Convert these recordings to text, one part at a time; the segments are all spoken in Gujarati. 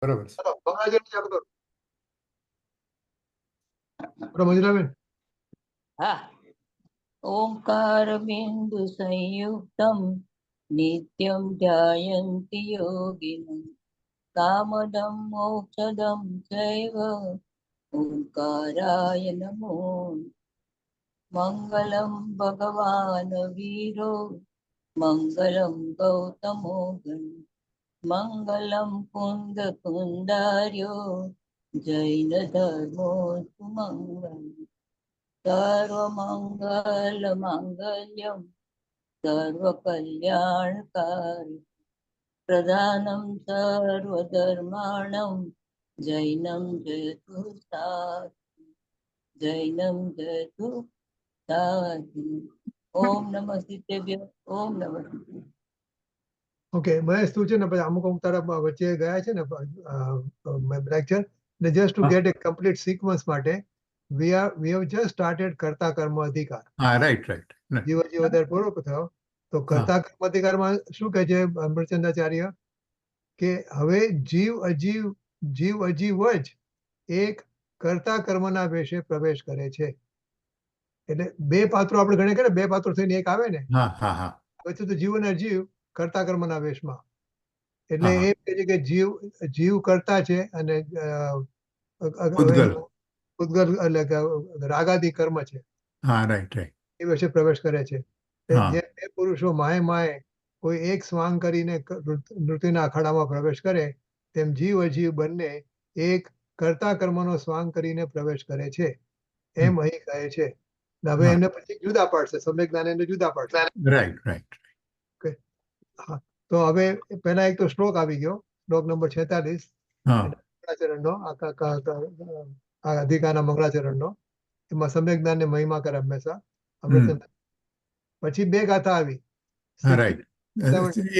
બરોબર છે. ચાલુ કરો. મંજુલાબેન. હા. ઓંકાર બિંદુ સંયુક્તમ નિત્યમ ધ્યાયન્તિ યોગિનઃ કામદમ મોક્ષદમ ચૈવ ઓંકારાય નમો. મંગલમ ભગવાન વીરો મંગલમ ગૌતમો ગણ મંગલમ કુંદ કુંડાર્યો જૈન ધર્મો સુમંગલ સર્વમંગલ માંગલ્યમ સર્વકલ્યાણકારી પ્રધાનમ સર્વધર્માણમ જૈનમ જયતુ સાધુ જૈનમ જયતુ સાધુ. ઓમ નમઃ સિદ્ધેભ્ય. ઓમ નમઃ સિદ્ધેભ્ય. ઓકે મહેશ, તું છે ને પછી અમુક તારા વચ્ચે ગયા છે ને લેક્ચર ને જસ્ટ ટુ ગેટ એ કમ્પ્લીટ સિક્વન્સ માટે વી હેવ જસ્ટ સ્ટાર્ટેડ કર્તા કર્મ અધિકાર. હા, રાઈટ રાઈટ. જીવ વધારે પૂરો થયો તો કર્તા કર્મ અધિકારમાં શું કહે છે અમૃતચંદ્રાચાર્ય કે હવે જીવ અજીવ જ એક કર્તા કર્મના વેશે પ્રવેશ કરે છે. એટલે બે પાત્રો આપણે ગણે કે બે પાત્રો થઈને એક આવે ને, હા હા હા. પછી તો જીવ અને અજીવ કર્તા કર્મના વેશમાં. એટલે એ કહે છે કે જીવ કરતા છે અને ઉદ્ગલ એટલે કે રાગાદી કર્મ છે. હા, રાઈટ રાઈટ. એ વિશે પ્રવેશ કરે છે. જે બે પુરુષો માએ કોઈ એક સ્વાંગ કરીને મૃત્યુના અખાડામાં પ્રવેશ કરે તેમ જીવ અજીવ બંને એક કર્તા કર્મનો સ્વાંગ કરીને પ્રવેશ કરે છે એમ અહીં કહે છે. હવે એમને પછી જુદા પાડશે, સમ્યક જ્ઞાન એને જુદા પાડશે. Right right. હા, તો હવે પહેલા એક તો શ્લોક આવી ગયો, શ્લોક નંબર 46 મંગળાચરણનો, અધિકારના મંગળાચરણનો. એમાં સમ્યક જ્ઞાન ને મહિમા કરે હંમેશા અમૃતચંદ્ર. પછી બે ગાથા આવી. રાઈટ.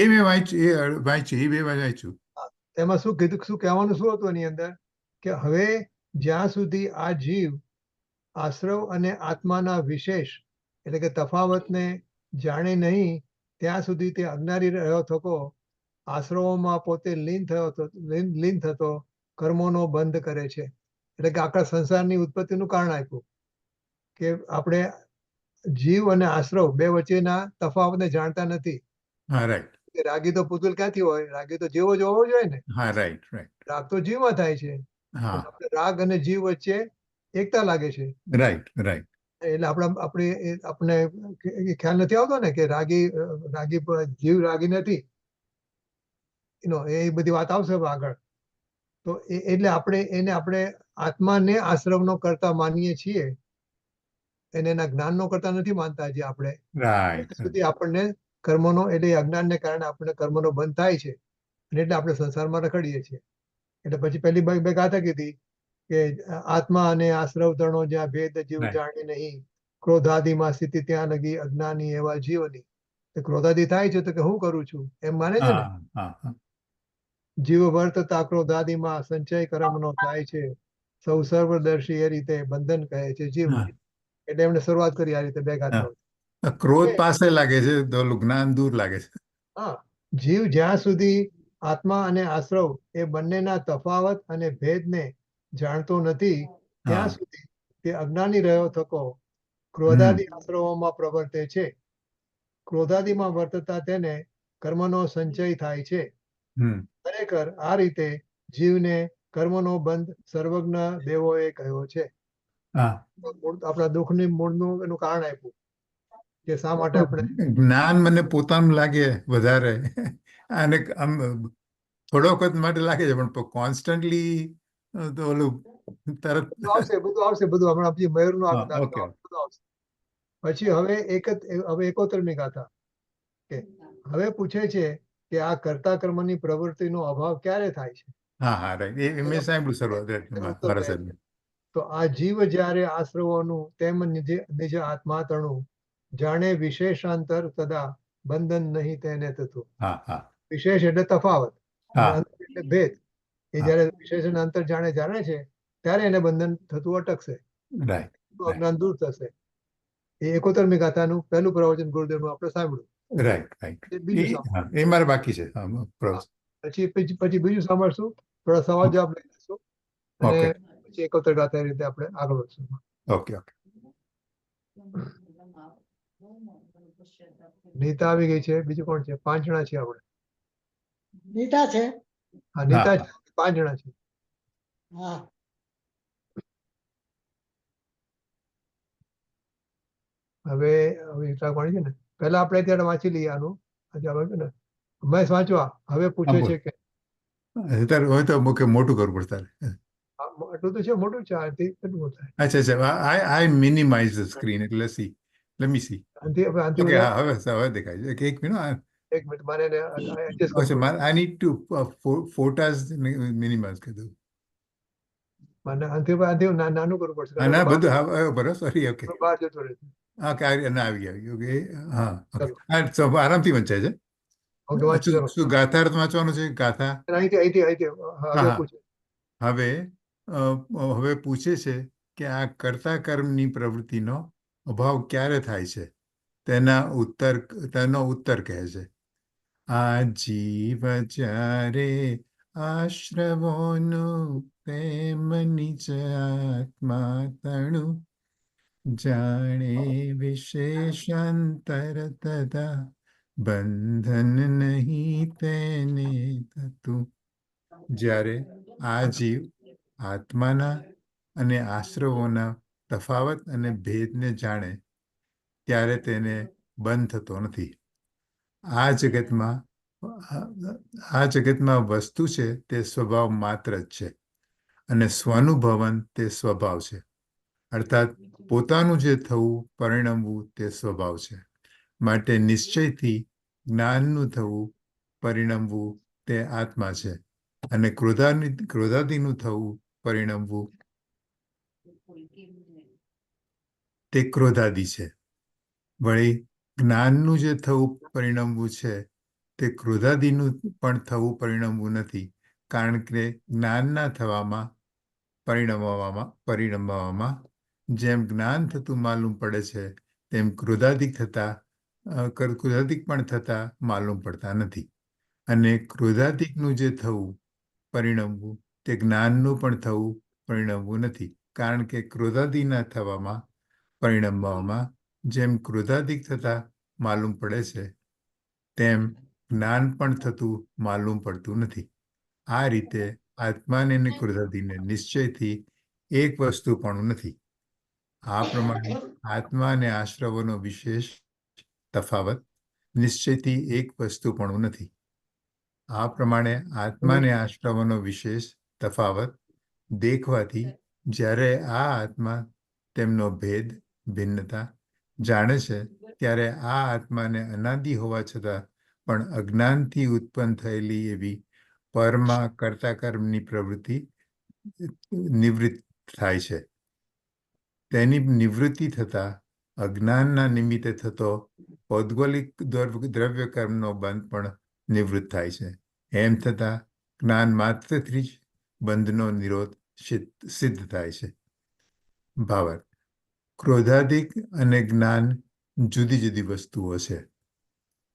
એ મેં વાંચ્યું, એ બે વાંચ્યું. એમાં શું કીધું, શું કહેવાનું શું હતું એની અંદર કે હવે જ્યાં સુધી આ જીવ આશ્રવ અને આત્માના વિશેષ એટલે કે તફાવતને જાણે નહીં ત્યાં સુધી તે અજ્ઞાની રહ્યો થકો આશ્રવોમાં પોતે લીન થતો કર્મોનો બંધ કરે છે. એટલે કે આખા સંસારની ઉત્પત્તિનું કારણ આપ્યું કે આપણે જીવ અને આશ્રવ બે વચ્ચેના તફાવતને જાણતા નથી. રાગી તો પુતુલ ક્યાંથી હોય? રાગી તો જેવો જ હોવો જોઈએ ને. રાગ તો જીવમાં થાય છે. રાગ અને જીવ વચ્ચે એકતા લાગે છે. Right right. એટલે આપણે ખ્યાલ નથી આવતો ને કે રાગી જીવ રાગી નથી. એ બધી વાત આવશે આગળ. તો એટલે આપણે આત્માને આશ્રમનો કરતા માનીએ છીએ, એને એના જ્ઞાનનો કરતા નથી માનતા. જે આપણે સુધી આપણને કર્મનો એટલે અજ્ઞાનને કારણે આપણે કર્મનો બંધ થાય છે અને એટલે આપણે સંસારમાં રખડીએ છીએ. એટલે પછી પહેલી બે ગાથા કીધી કે આત્મા અને આશ્રવ તણો જ્યાં ભેદ જીવ જાણે નહીં, ક્રોધાદિમાં સ્થિતિ ત્યાં લગી અજ્ઞાની એવા જીવની. ક્રોધાદિ થાય છે તો કે હું કરું છું એમ માને છે ને. જીવ વર્તતા ક્રોધાદિમાં સંચય કર્મનો થાય છે, સૌ સર્વદર્શી એ રીતે બંધન કહે છે જીવને. એટલે એમણે શરૂઆત કરી આ રીતે બે ગાથાઓ. ક્રોધ પાસે લાગે છે તો જ્ઞાન દૂર લાગે છે. હા, જીવ જ્યાં સુધી આત્મા અને આશ્રવ એ બંનેના તફાવત અને ભેદને જાણતો નથી ત્યાં સુધી તે અજ્ઞાની રહ્યો થકો ક્રોધાદિ આશ્રવોમાં પ્રવર્તે છે. ક્રોધાદિમાં વર્તતા તેને કર્મનો સંચય થાય છે. ખરેખર આ રીતે જીવને કર્મનો બંધ સર્વજ્ઞ દેવોએ કહ્યો છે. આપણા દુઃખની મૂળનું એનું કારણ આપ્યું કે શા માટે આપણે જ્ઞાન મને પોતાનું લાગે વધારે, અને આમ થોડો વખત માટે લાગે છે પણ કોન્સ્ટન્ટલી તો ઓલું તરત બધું આવશે હમણાં મયુરનું બધું આવશે. પછી હવે 71મી ગાથા કે હવે પૂછે છે કે આ કર્તા કર્મની પ્રવૃત્તિનો અભાવ ક્યારે થાય છે? મેં સાંભળ્યું શરૂઆત. તો આ જીવ જ્યારે આશ્રવોનું તેમ નિજ આત્મા તણું જાણે વિશેષાંતર તદા બંધન નહીં તેને થતું. વિશેષ એટલે તફાવત, એટલે ભેદ. એ જયારે વિશેષણ અંતર જાણે છે ત્યારે એને બંધન થતું અટકશે, અજ્ઞાન દૂર થશે. એ 71મી ગાથાનું પહેલું પ્રવચન ગુરુદેવનું આપણે સાંભળ્યું. Right right. એ મારે બાકી છે. પછી બીજું સાંભળશું થોડા સવાલ જવાબ લઈ લઈશું અને ઓકે પછી એકોતેર ગાથા એ રીતે આપણે આગળ વધશું. ઓકે ઓકે નીતા આવી ગઈ છે. બીજું કોણ છે? 5 જણા છે આપણે. નીતા છે. હા નીતા હા. છે. 5 જણા છે. હા હવે નીતા કોણ છે ને પહેલા આપણે ત્યારે વાંચી લઈએ આનું. આજે આવે છે ને મહેશ વાંચવા હવે પૂછે બોલ. છે કે તારે હોય તો મોટું કરવું પડે તારે. એટલું તો છે, મોટું છે. આથી કેટલું થાય? અચ્છા આઈ મિનિમાઇઝ ધ સ્ક્રીન એટલે સી લેટ મી સી. આથી આથી ઓકે વધારે હવે દેખાય છે. એક મિનિટ. એક મિનિટ મારે એને એડજસ્ટ અચ્છા કરવું આઈ નીડ ટુ ફોટાઝ મિનિમાઇઝ કરી દઉં. મને આથી નાનું કરવું પડશે. હા ના બધું હા બરાબર સોરી ઓકે બહાર જતો રહે છે. હા આવી ઓકે હા ઓકે ચાલો. હા આરામથી વંચાય છે. ઓકે વાંચી શું ચાલો. શું ગાથાર્થ વાંચવાનું છે ગાથા? અહીંથી હા, હવે હા. પૂછે. હવે પૂછે છે કે આ કર્તા કર્મની પ્રવૃત્તિનો અભાવ ક્યારે થાય છે તેનો ઉત્તર કહે છે. આ જીવ જ્યારે આશ્રવોનું પ્રેમ નિજ આત્મા તણું જાણે વિશેષાંતર તદા બંધન નહીં તેને થતું. જ્યારે આ જીવ આત્માના અને આશ્રવોના તફાવત અને ભેદને જાણે ત્યારે તેને બંધ થતો નથી. આ જગતમાં વસ્તુ છે તે સ્વભાવ માત્ર જ છે અને સ્વનુભવન તે સ્વભાવ છે. અર્થાત પોતાનું જે થવું પરિણમવું તે સ્વભાવ છે. માટે નિશ્ચયથી જ્ઞાનનું થવું પરિણમવું તે આત્મા છે અને ક્રોધાદિનું થવું પરિણમવું તે ક્રોધાદિ છે. વળી જ્ઞાનનું જે થવું પરિણમવું છે તે ક્રોધાદિનું પણ થવું પરિણમવું નથી, કારણ કે જ્ઞાનના થવામાં પરિણમવામાં જેમ જ્ઞાન થતું માલુમ પડે છે તેમ ક્રોધાદિક પણ થતા માલુમ પડતા નથી. અને ક્રોધાદિકનું જે થવું પરિણમવું તે જ્ઞાનનું પણ થવું પરિણમવું નથી, કારણ કે ક્રોધાદિના થવામાં પરિણમવામાં જેમ ક્રોધાદિક થતા માલુમ પડે છે તેમ જ્ઞાન પણ થતું માલુમ પડતું નથી. આ રીતે આત્માને અને ક્રોધાદિને નિશ્ચયથી એક વસ્તુ પણ નથી. આ પ્રમાણે આત્મા અને આશ્રવોનો વિશેષ તફાવત નિશ્ચયથી એક વસ્તુ પણ નથી. આ પ્રમાણે આત્મા અને આશ્રવોનો વિશેષ તફાવત દેખવાથી જ્યારે આ આત્મા તેમનો ભેદ ભિન્નતા જાણે છે ત્યારે આ આત્માને અનાદિ હોવા છતાં પણ અજ્ઞાનથી ઉત્પન્ન થયેલી એવી પરમાં કર્તા કર્મની પ્રવૃત્તિ નિવૃત્ત થાય છે. તેની નિવૃત્તિ થતા અજ્ઞાનના નિમિત્તે થતો પૌદ્ગલિક દ્રવ્ય કર્મનો બંધ પણ નિવૃત્ત થાય છે. એમ થતાં જ્ઞાન માત્રથી જ બંધનો નિરોધ સિદ્ધ થાય છે. ભાવાર્થ: ક્રોધાદિક અને જ્ઞાન જુદી જુદી વસ્તુઓ છે.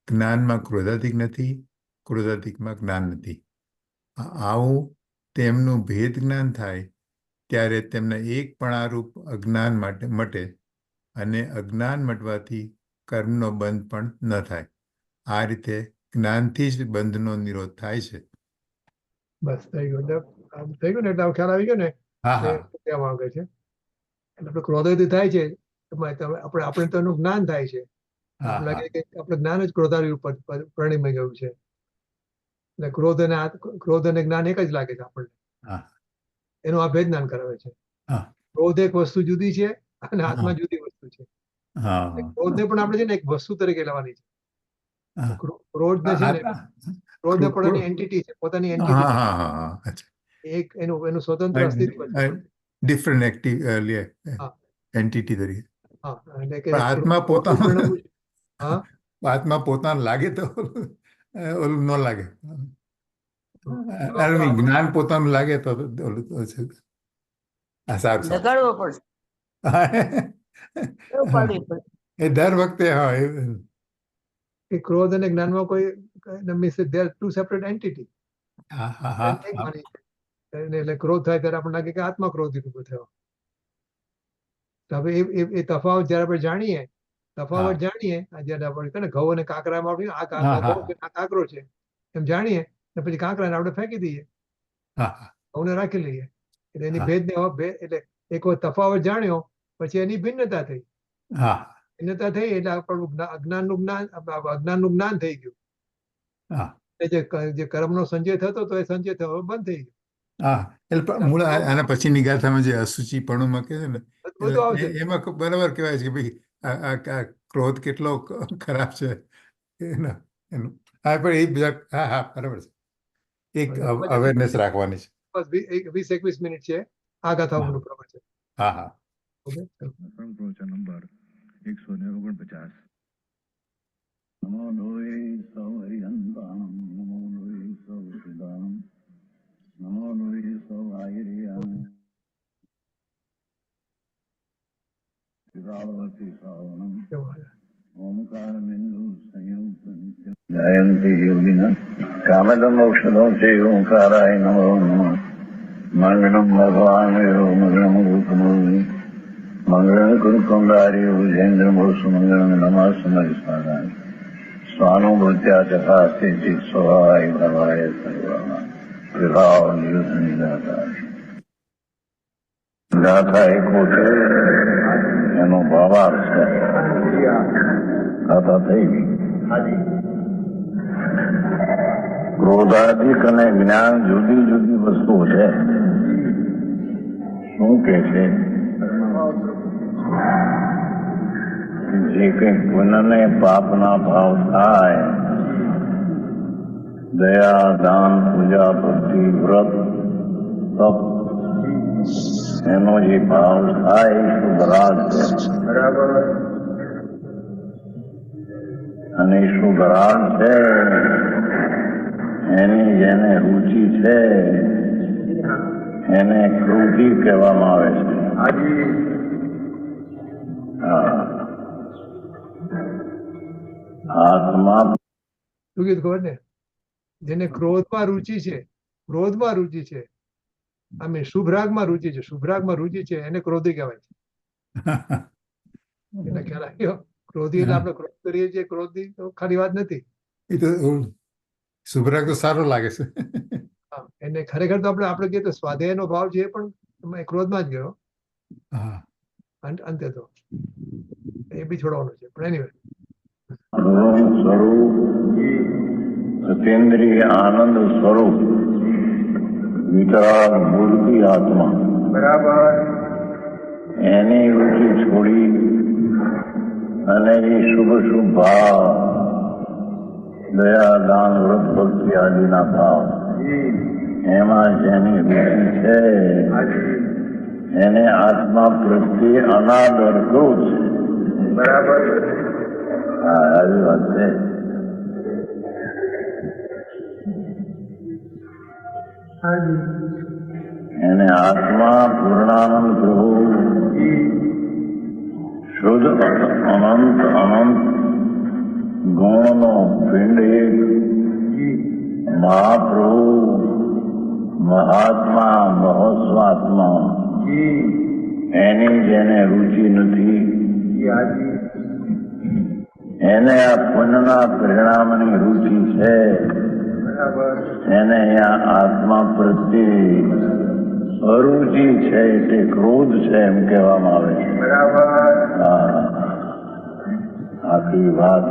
જ્ઞાનમાં ક્રોધાદિક નથી, ક્રોધાદિકમાં જ્ઞાન નથી. આવું તેમનું ભેદ જ્ઞાન થાય ત્યારે તેમના એકપણારૂપ અજ્ઞાન મટે અને અજ્ઞાન મટવાથી કર્મનો બંધ પણ ન થાય. આ રીતે જ્ઞાનથી જ બંધનો નિરોધ થાય છે. બસ થઈ ગયું. આમ થઈ ગયું ને એટલે ખ્યાલ આવી ગયો ને હા કે હા શું કહેવા માંગે છે. એટલે આપણે ક્રોધાદિ થાય છે એમાં આપણે તો એનું જ્ઞાન થાય છે. હા આપણે હા લાગે કે આપણે જ્ઞાન જ ક્રોધાદિ ઉપર પરિણમી ગયું છે. એટલે ક્રોધ અને જ્ઞાન એક જ લાગે છે આપણને. હા એનું આ ભેદ જ્ઞાન કરાવે છે. હા ક્રોધ એક વસ્તુ જુદી છે અને આત્મા જુદી વસ્તુ છે. હા ક્રોધને પણ આપણે છે ને એક વસ્તુ તરીકે લેવાની છે. હા ક્રોધને છે ને ક્રોધને પણ એની એન્ટિટી છે, પોતાની એન્ટિટી છે. એક એનું સ્વતંત્ર અસ્તિત્વ છે. ડિફરન્ટ હા એન્ટિટી તરીકે. હા એટલે કે પણ આત્મા ક્રોધનું પોતાનું પરિણમવું છે. હા આત્મા પોતાનું લાગે તો ઓલું ન લાગે. જ્ઞાન પોતાનું લાગે તો ઓલું છે. સારું સારું. લગાડવો પડશે, પાડવી પડશે. એ દર વખતે હા કે ક્રોધ અને જ્ઞાનમાં કોઈ means they are two separate entity. હા હા હા એક માની છે. એટલે ક્રોધ થાય ત્યારે આપણને લાગે કે આત્મા ક્રોધિત ઉભો થયો. તો હવે એ તફાવત જયારે આપણે જાણીએ, જયારે આપણે કહે ને ઘઉં અને કાંકરામાં આપણે આ ઘઉં છે, આ કાંકરો છે એમ જાણીએ, ને પછી કાંકરાને આપણે ફેંકી દઈએ, ઘઉંને રાખી લઈએ. એટલે એની એટલે એક વાર તફાવત જાણ્યો પછી એની ભિન્નતા થઈ. ભિન્નતા થઈ એટલે આપણું અજ્ઞાનનું જ્ઞાન થઈ ગયું. જે કર્મનો સંચય થતો તો એ સંચય થવો બંધ થઈ ગયો. એટલે મૂળ આના પછીની ગાથામાં જે અશુચિપણું મૂકે છે ને, બધું આવશે. એમાં બરાબર કહેવાય છે કે ભાઈ આ ક્રોધ કેટલો ખરાબ છે એનું. હા, પણ એ બધા બરાબર છે. એક અવેરનેસ રાખવાની છે. બસ 20-21 મિનિટ છે આ ગાથાઓનું પ્રવચન. ઓકે, પ્રવચન નંબર 149. નમો લોય સૌ હરિહંતામ, નમો લોય સૌ સુદામ, નમો લોય સૌ આયર્યામ, વિરાવતી સાવનમ, ઓમકાર બિંદુ સંયુક્ત નિત્ય જયંતિ યોગિના કામદમ ઔષધમ સે ઓંકારાય નમો નમઃ. મંગળમ ભગવાન મંગળમ રૂપમૂર્તિ મંગળમ કુરુકુંડારી ભુજેન્દ્ર મોસુ મંગળમ નમઃ સમરિસ્વાદાય સ્વાનુભૂત્યા તથા સ્થિતિ સ્વભાવાય ભવાય સર્વમાં વિભાવ નિયુદ્ધ નિદાતા. ગાથા 71 એનો ભાવાર્થ છે. ગાથા થઈ ગઈ. ક્રોધાધિક અને જ્ઞાન જુદી જુદી વસ્તુ છે. શું કે છે? જે કંઈક પુણ્યને પાપના ભાવ થાય, દયા, દાન, પૂજા, ભક્તિ, વ્રત, તપ, એનો જે ભાવ થાય એ શુભ રાગ છે. બરાબર. અને શુભ રાગ છે એની જેને રુચિ છે એને ક્રોધી કહેવામાં આવે છે. આત્મા શું કીધું ખબર ને? જેને ક્રોધમાં રુચિ છે, આમ શુભ રાગમાં રુચિ છે, એને ક્રોધી કહેવાય છે. એટલે ખ્યાલ આવ્યો? ક્રોધી એટલે આપણે ક્રોધ કરીએ છીએ, ક્રોધી તો ખાલી વાત નથી. એ તો શુભરાગ તો સારો લાગે છે. એને ખરેખર તો આપણે કહીએ તો સ્વાધ્યાયનો ભાવ છે, પણ ક્રોધમાં જ ગયો અંતે તો એ બી છોડવાનો છે. પણ એનીવે સ્વરૂપ સતેન્દ્રિય આનંદ સ્વરૂપ વિતરાગ મૂર્તિ આત્મા. બરાબર. એની રુચિ છોડી અને એ શુભ ભાવ, દયા, દાન, વ્રત, ભક્તિ આદિના ભાવ, એમાં જેની રુચિ છે એને આત્મા પ્રત્યે અનાદર ક્રોધ છે. બરાબર. હા, આવી વાત છે. એને આત્મા પૂર્ણાનંદ પ્રભુ શુદ્ધ અનંત ગુણનો પિંડ એક મહાપ્રભુ મહાત્મા મહોસ્વાત્મા એની જેને રુચિ નથી એને આ પુણ્યના પરિણામની રુચિ છે. એને અહીંયા આત્મા પ્રત્યે અરુચિ છે એટલે ક્રોધ છે એમ કહેવામાં આવે છે. આખી વાત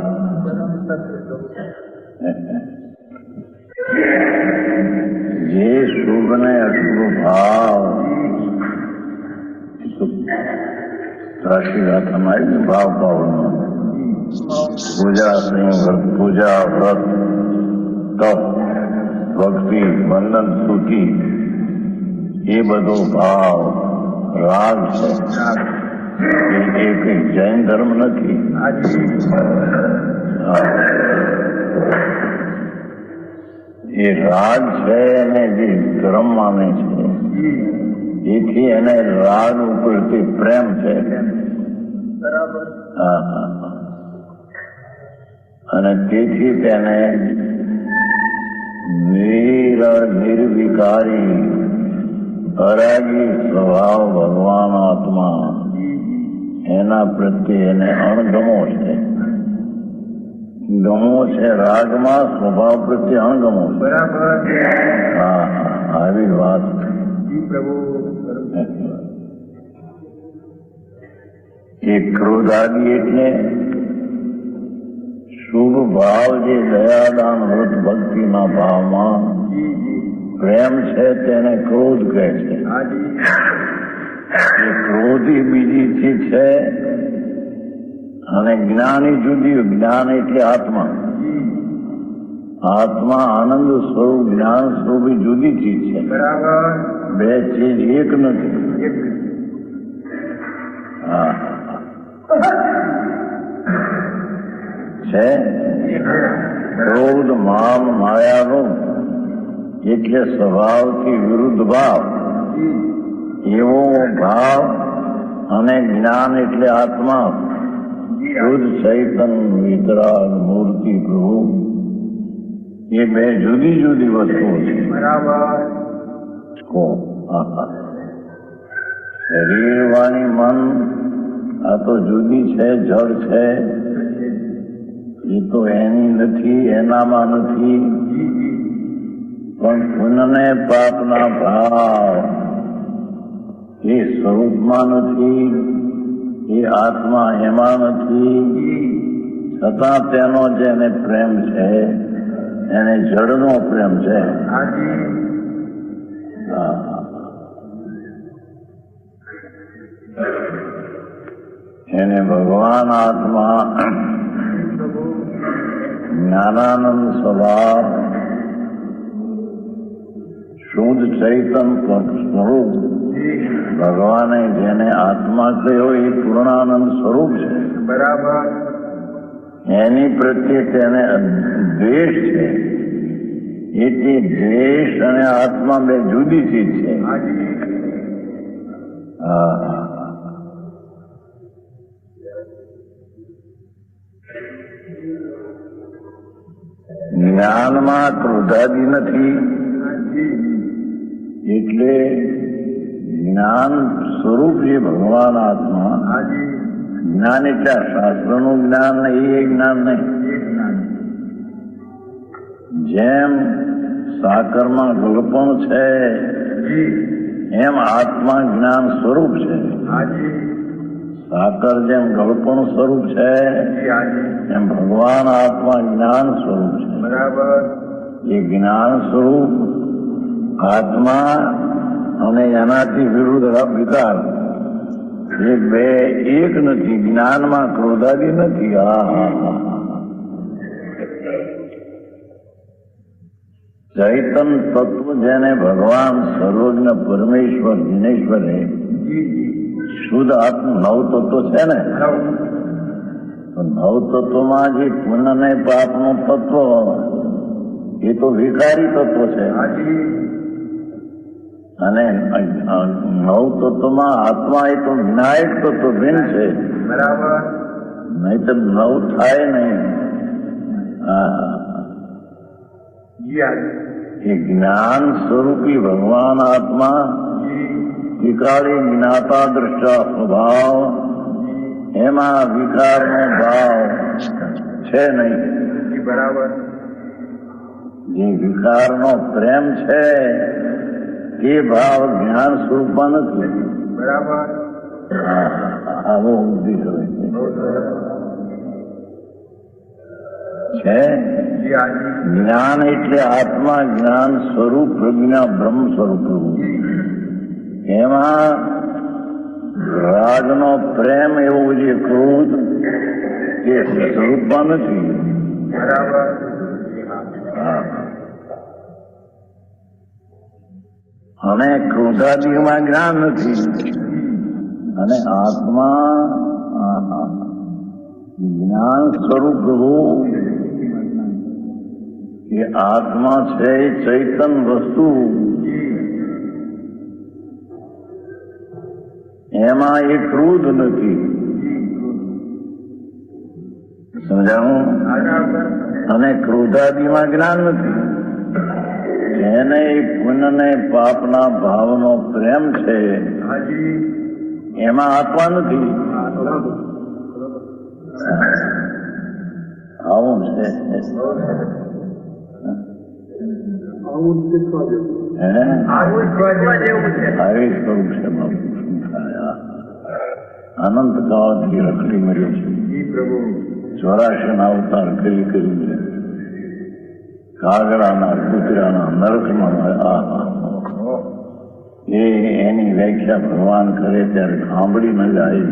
જે શુભ ને અશુભ ભાવ રાશિગાથામાં આવ્યું ભાવ ભાવનો પૂજા વ્રત તપ ભક્તિ બંધન સ્તુતિ એ બધો ભાવ રાગ છે. એ કઈ જૈન ધર્મ નથી. એ રાગ છે એને જે ધર્મ માને છે એથી એને રાગ ઉપરથી પ્રેમ છે. અને તેથી તેને નિર્વિકારી અરાગી સ્વભાવ ભગવાન આત્મા એના પ્રત્યે એને અણગમો છે. ગમો છે રાગમાં, સ્વભાવ પ્રત્યે અણગમો છે. હા આવી વાત એ ક્રોધાદી એટલે શુભ ભાવ જે દયાદાન વૃત ભક્તિના ભાવમાં પ્રેમ છે તેને ક્રોધ કહે છે. એ ક્રોધી બીજી ચીજ છે અને જ્ઞાની જુદી. જ્ઞાન એટલે આત્મા. આત્મા આનંદ સ્વરૂપ જ્ઞાન સ્વરૂપ જુદી ચીજ છે. બે ચીજ એક નથી. હા છે ક્રોધ માન માયાનો એટલે સ્વભાવથી વિરુદ્ધ ભાવ. એવો ભાવ અને જ્ઞાન એટલે આત્મા શુદ્ધ ચૈતન વિતરાગ મૂર્તિ પ્રભુ એ બે જુદી જુદી વસ્તુઓ છે. શરીર વાણી મન આ તો જુદી છે, જળ છે. એ તો એની નથી, એનામાં નથી. પણ પુણ્યને પાપના ભાવ એ સ્વરૂપમાં નથી, એ આત્મા એમાં નથી. છતાં તેનો જેને પ્રેમ છે એને જળનો પ્રેમ છે. એને ભગવાન આત્મા જ્ઞાનાનંદ સ્વભાવ શુદ્ધ ચૈતન સ્વરૂપ ભગવાને જેને આત્મા કહ્યો એ પૂર્ણાનંદ સ્વરૂપ છે. એની પ્રત્યે તેને દ્વેષ છે. એટલે દ્વેષ અને આત્મા બે જુદી ચીજ છે. જ્ઞાનમાં ક્રોધાદી નથી એટલે જ્ઞાન સ્વરૂપ જે ભગવાન આત્મા. જ્ઞાન એટલે શાસ્ત્રનું જ્ઞાન નહીં, એ જ્ઞાન નહીં. જેમ સાકરમાં ગળપણ છે એમ આત્મા જ્ઞાન સ્વરૂપ છે. સાકર જેમ ગળપણ સ્વરૂપ છે એમ ભગવાન આત્મા જ્ઞાન સ્વરૂપ છે. એ જ્ઞાન સ્વરૂપ આત્મા અને એનાથી વિરુદ્ધ વિકાર એ બે એક નથી. જ્ઞાનમાં ક્રોધાદી નથી. ચૈતન તત્વ જેને ભગવાન સર્વજ્ઞ પરમેશ્વર દિનેશ્વરે શુદ્ધ આત્મ નવ તત્વ છે ને, તો નવ તત્વમાં જે પુણ્ય ને પાપનું તત્વ એ તો વિકારી તત્વ છે. અને નવ તત્વમાં આત્મા એ તો વિનાયક તત્વ ભિન્ન છે. નહીં તો નવ થાય નહીં. એ જ્ઞાન સ્વરૂપી ભગવાન આત્મા વિકારી જ્ઞાતા દ્રષ્ટા સ્વભાવ એમાં વિકારનો ભાવ છે નહીં. જે વિકારનો પ્રેમ છે એ ભાવ જ્ઞાન સ્વરૂપમાં નથી. આવો બુદ્ધિ છે. જ્ઞાન એટલે આત્મા જ્ઞાન સ્વરૂપ પ્રજ્ઞા બ્રહ્મ સ્વરૂપ. એમાં રાગનો પ્રેમ એવો જે ક્રોધ એ સ્વરૂપમાં નથી. અને ક્રોધાદિમાં જ્ઞાન નથી. અને આત્મા જ્ઞાન સ્વરૂપ એ આત્મા છે એ ચૈતન વસ્તુ. એમાં એ ક્રોધ નથી. સમજાવું? અને ક્રોધાદિમાં જ્ઞાન નથી. જેને પુણ્ય ને પાપના ભાવનો પ્રેમ છે એમાં આત્મા નથી. આવું છે. આવી સ્વરૂપ છે બાપુ. શું થાય? અનંત કાળથી રખડી મળ્યો છે. 84 અવતાર કરી કરીને કાગડાના કૂતરાના નરકમાં એની વ્યાખ્યા ભગવાન કરે ત્યારે સાંભળી ન જાય.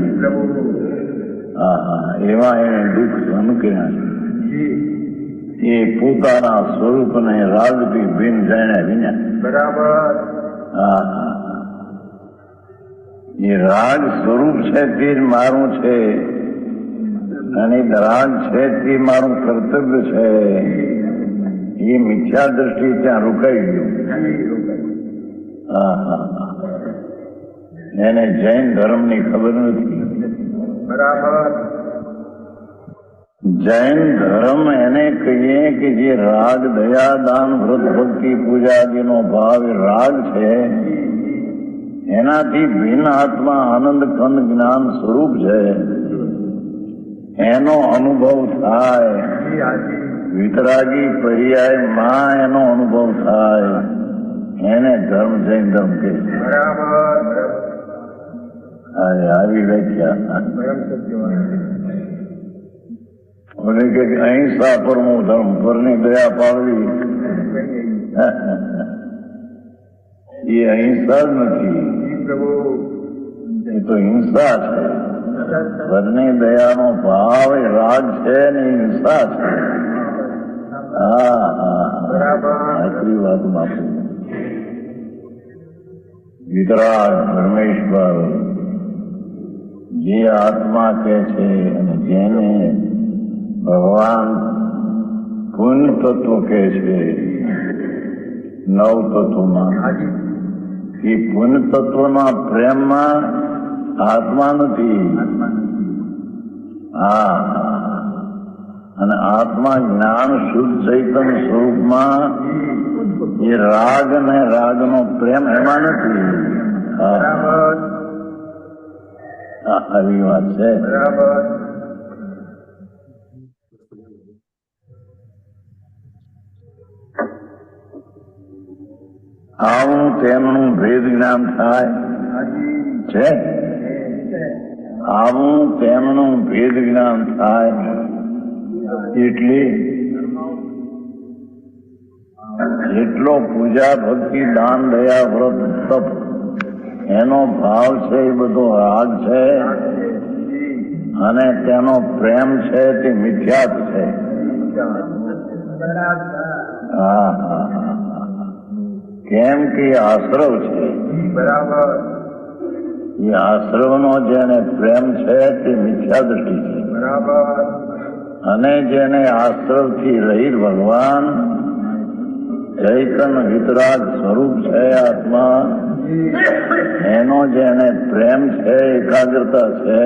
એવા એને દુઃખ અનુકર્યા છે. એ પોતાના સ્વરૂપને રાજથી ભિન્ન જાણ્યા વિના. બરાબર. એ રાગ સ્વરૂપ છે તે જ મારું છે અને રાગ છે તે મારું કર્તવ્ય છે. એ મિથ્યા દ્રષ્ટિ ત્યાં રોકાઈ ગયું. એને જૈન ધર્મની ખબર નથી. બરાબર. જૈન ધર્મ એને કહીએ કે જે રાગ દયા દાન વ્રત ભક્તિ પૂજાદિનો ભાવ રાગ છે એનાથી ભિન્ન આત્મા આનંદ કંદ જ્ઞાન સ્વરૂપ છે એનો અનુભવ થાય. વિતરાગી પર્યાય માં એનો અનુભવ થાય એને ધર્મ જૈન ધર્મ કે. આવી વ્યાખ્યા કે અહિંસા પરમો ધર્મ પરની દયા પાડવી એ અહિંસા જ નથી. એ તો હિંસા છે. પરની દયાનો ભાવ એ રાગ છે ને હિંસા છે. આટલી વાત બાપુ. વિતરાગ પરમેશ્વર જે આત્મા કે છે અને જેને ભગવાન પુણ્ય તત્વ કે છે 9 તત્વમાં એ પુણ્ય તત્વના પ્રેમમાં આત્મા નથી. અને આત્મા જ્ઞાન શુદ્ધ ચૈતન્ય સ્વરૂપમાં એ રાગ ને રાગનો પ્રેમ એમાં નથી. આવી વાત છે. આવું તેમનું ભેદ જ્ઞાન થાય છે. આવું તેમનું ભેદ જ્ઞાન થાય એટલે જેટલો પૂજા ભક્તિ દાન દયા વ્રત તપ એનો ભાવ છે એ બધો રાગ છે અને તેનો પ્રેમ છે તે મિથ્યાત છે. કેમ કે આશ્રવ છે. બરાબર. એ આશ્રવનો જેને પ્રેમ છે તે મિથ્યા દ્રષ્ટિ છે. બરાબર. અને જેને આશ્રવથી રહિત ભગવાન ચૈતન્ય વિતરાગ સ્વરૂપ છે આત્મા એનો જેને પ્રેમ છે એકાગ્રતા છે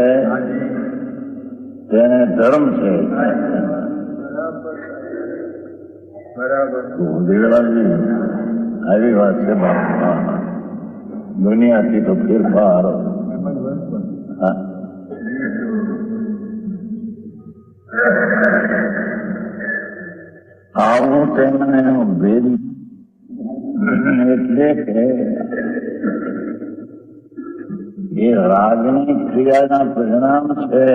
તેને ધર્મ છે. દેવલાજી આવી વાત છે બાપા. દુનિયાથી તો ફેરફાર. આવું તેમને ભેદ એટલે કે એ રાગની ક્રિયાના પરિણામ છે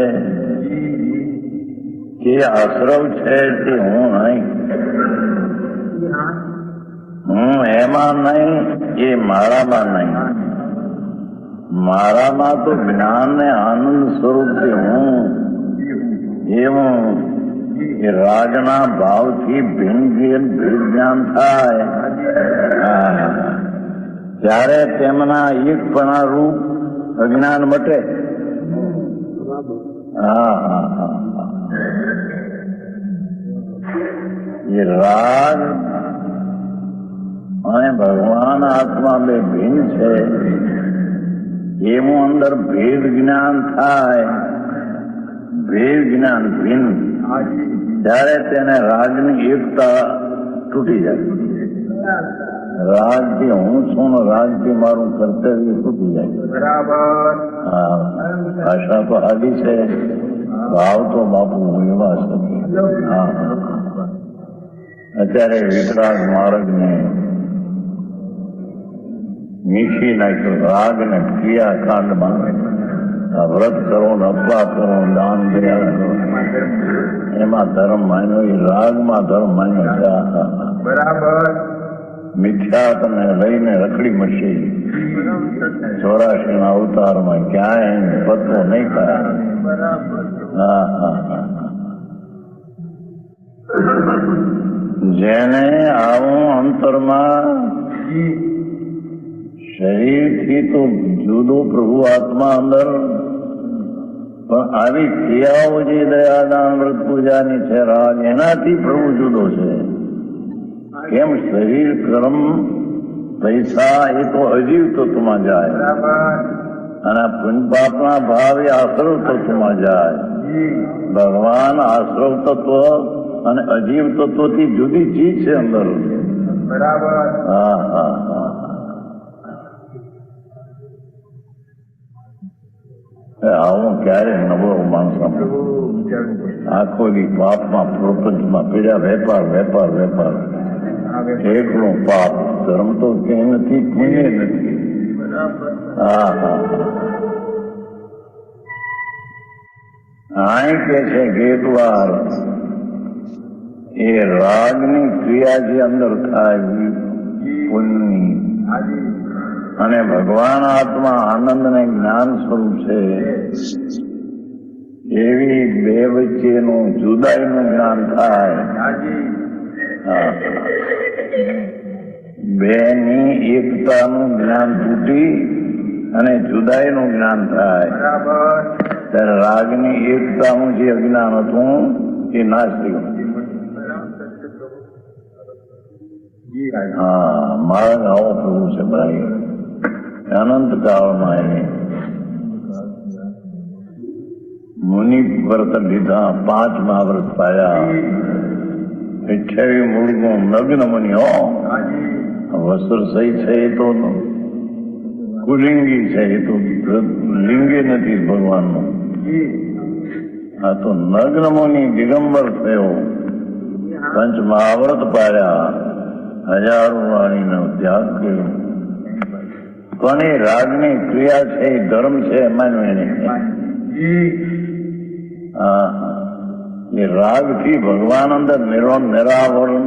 કે આશ્રવ છે તે હું નહીં. હું એમાં નહીં એ મારામાં નહીં. મારામાં તો જ્ઞાન ને આનંદ સ્વરૂપથી હું એવું એ રાગના ભાવથી ભિન્ન જ્ઞાન થાય ત્યારે તેમના એકપણા રૂપ અજ્ઞાન મટે. એ રાગ અને ભગવાન આત્મા બે ભિન્ન છે એવું અંદર ભેદ જ્ઞાન થાય. ભેદ જ્ઞાન ભિન્ન ત્યારે તેને રાગની એકતા તૂટી જાય. રાજથી હું છું ને રાજથી મારું કર્તવ્ય છૂટી જાય. હા, ભાષા તો આદિ છે, ભાવ તો બાપુ હું એવા છે. હા, અત્યારે વિતરાગ માર્ગને મીઠી નાખ્યો રાગ ને ક્રિયાકાંડમાં. વ્રત કરો ને અપવાસ કરો, દાન દયા કરો, એમાં ધર્મ માન્યો, એ રાગમાં ધર્મ માન્યો છે. મિથ્યાતને લઈને રખડી મળશે 84 ના અવતારમાં, ક્યાંય એને પતો નહીં થાય. હા હા હા. જેને આવું અંતરમાં શરીરથી તો જુદો પ્રભુ આત્મા અંદર, પણ આવી ક્રિયાઓ જે દયાદાન વ્રત પૂજાની છે રાગ, એનાથી પ્રભુ જુદો છે. કેમ? શરીર કર્મ પૈસા એ તો અજીવ તત્વમાં જાય, અને પુણ્ય પાપના ભાવ એ આશ્રવ તત્વમાં જાય. ભગવાન આશ્રવ તત્વ અને અજીવ તત્વથી જુદી ચીજ છે અંદર. હા હા હા. આવું ક્યારે નબળો માણસ આખો દી પાપમાં પ્રપંચમાં પીડ્યા, વેપાર વેપાર વેપાર, એકલું પાપ. ધર્મ તો ક્યાંય નથી, પુણ્ય નથી. હા હા. અહીં કે છે ગેટવાર એ રાગની ક્રિયા જે અંદર થાય પુણ્યની, અને ભગવાન આત્મા આનંદ ને જ્ઞાન સ્વરૂપ છે, એવી બે વચ્ચેનું જુદાઈનું જ્ઞાન થાય. બેની એકતાનું જ્ઞાન તૂટી અને જુદાઈનું જ્ઞાન થાય, ત્યારે રાગની એકતાનું જે અજ્ઞાન હતું એ નાશ થયું. હા, માર્ગ આવો પ્રભુ છે ભાઈ. અનંત કાળમાં એ મુનિ વ્રત લીધા, 5 મહાવ્રત પાયા, 28 મૂળનું નગ્ન મુનિ. હો, વસ્ત્ર સહી છે એ તો કુલિંગી છે, એ તો લિંગે નથી ભગવાનનું. આ તો નગ્ન મુનિ દિગંબર થયો, 5 મહાવ્રત પાડ્યા, 1000 વાણીનો ત્યાગ કર્યો. પણ એ રાગની ક્રિયા છે, એ ધર્મ છે, માનવે નહીં. હા, એ રાગથી ભગવાન અંદર નિરાવરણ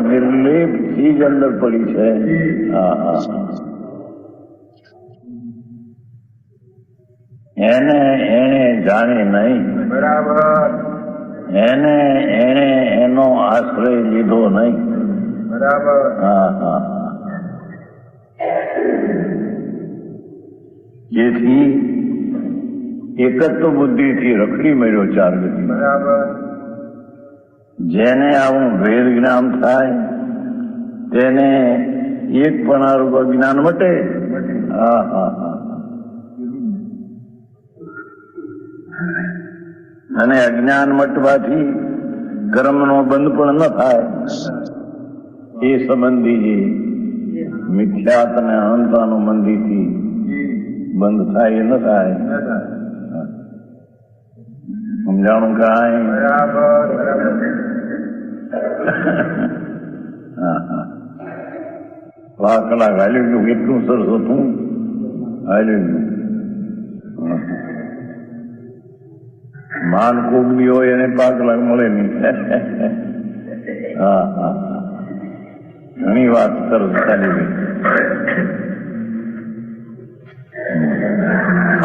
નિર્લેપ ચીજ અંદર પડી છે. હા હા. એને જાણી નહીં, એને એનો આશ્રય લીધો નહીં. હા હા. જેથી એકત્વ બુદ્ધિથી રખડી મળ્યો 4 ગતિ. જેને આવું ભેદ જ્ઞાન થાય તેને એક પણ આરૂપ જ્ઞાન મટે. હા હા હા. અને અજ્ઞાન મટવાથી કર્મનો બંધ પણ ન થાય. એ સંબંધી મિથ્યાત અને અનંતાનુબંધીથી બંધ થાય ન થાય. સમજાણું કાંઈ? કલાક હાલ્યું ગયું, એટલું સરસ હતું, હાલ્યું ગયું. માન કોગની હોય એને 5 કલાક મળે નહીં. હા હા. ઘણી વાત સરસ ચાલી ગઈ.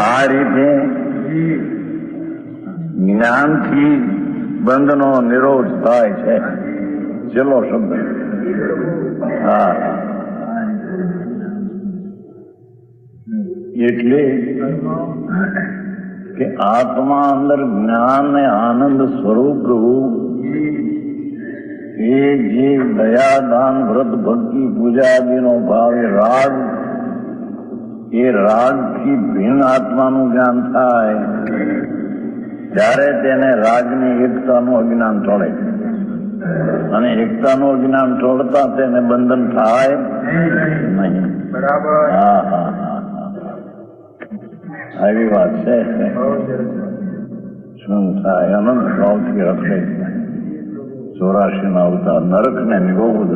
આ રીતે જ્ઞાનથી બંધનો નિરોધ થાય છે. છેલ્લો શબ્દ. હા. એટલે કે આત્મા અંદર જ્ઞાન ને આનંદ સ્વરૂપ પ્રભુ એ જે દયા દાન વ્રત ભક્તિ પૂજા આદિનો ભાવ એ રાગથી ભિન્ન આત્માનું જ્ઞાન થાય ત્યારે તેને રાગની એકતાનું અજ્ઞાન ટળે. અને એકતાનું જ્ઞાન છોડતા તેને બંધન થાય નહીં. બરાબર. હા હા હા હા. આવી વાત છે. શું થાય? અનંત ભાવથી રખડે 84 ના અવતાર નરક ને નિરોધ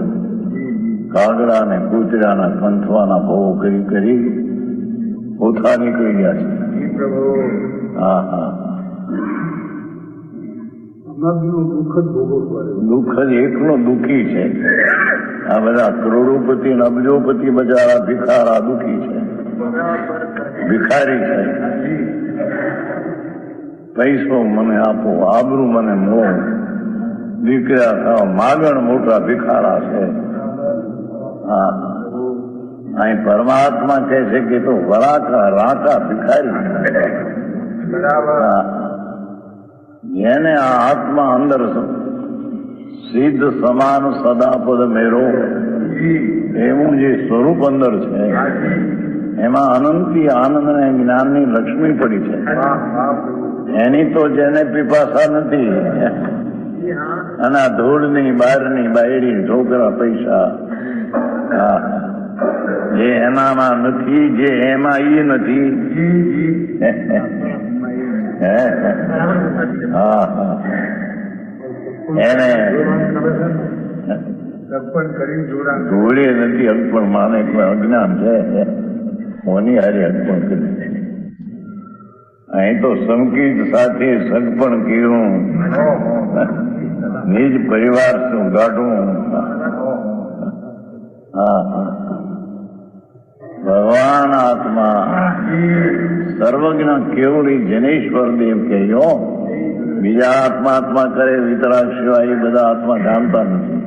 કાગડા ને કૂતરાના કંથવાના ભવો કરી કરી ઓછા નીકળી ગયા છે. હા હા. દુઃખ જ એકલો દુઃખી છે. આ બધા કરોડોપતિ ને અબજોપતિ બજારા ભિખારા દુઃખી છે, ભિખારી છે. પૈસો મને આપો, આબરૂ મને મળો, દીકરા થાવ, માગણ મોટા ભિખારા છે. હા, અહીં પરમાત્મા કહે છે કે તો વરાકા રાકા ભિખારી. હા, જેને આ આત્મા અંદર સિદ્ધ સમાન સદાપદ મેરો એવું જે સ્વરૂપ અંદર છે એમાં અનંતી આનંદ ને જ્ઞાનની લક્ષ્મી પડી છે. એની તો જેને પીપાસા નથી અને આ ધૂળની બહારની બાયડી ઢોકરા પૈસા જે એનામાં નથી, જે એમાં ઈ નથી. હા હા, એને ધૂળે નથી અર્પણ માને કોઈ અજ્ઞાન છે કોની હારે અર્પણ કરી. અહીં તો સંકિત સાથે સગપણ કર્યું, નિજ પરિવાર શું ગાઢું. હા હા, ભગવાન આત્મા સર્વજ્ઞ કેવળી જનેશ્વર દેવ કહ્યો. બીજા આત્મા કરે વિતરાગ સિવાય એ બધા આત્મા જાણતા નથી.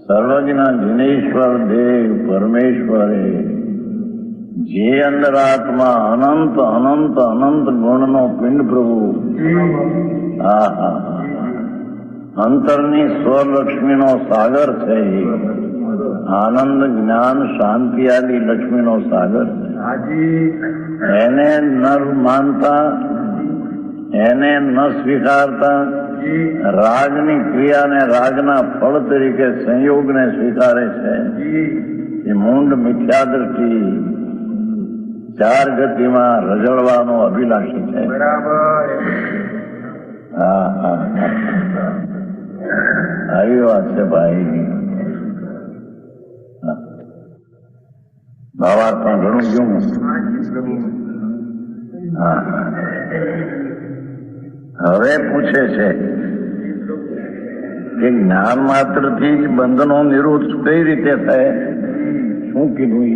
સર્વજ્ઞ જનેશ્વર દેવ પરમેશ્વરે જે અંદર આત્મા અનંત અનંત અનંત ગુણનો પિંડ પ્રભુ. હા હા, અંતરની સ્વલક્ષ્મીનો સાગર છે. આનંદ જ્ઞાન શાંતિ આદિ લક્ષ્મીનો સાગર છે. એને નર માનતા, એને ન સ્વીકારતા, રાગની ક્રિયાને રાગના ફળ તરીકે સંયોગને સ્વીકારે છે. એ મૂંડ મિથ્યા દ્રષ્ટિ, ચાર ગતિમાં રજળવાનો અભિલાષી છે. હા હા, આવી વાત છે ભાઈ. ભાવાર્થમાં ઘણું ગયું. હા, હવે પૂછે છે કે જ્ઞાન માત્ર થી જ બંધનો નિરોધ કઈ રીતે થાય? શું કીધું?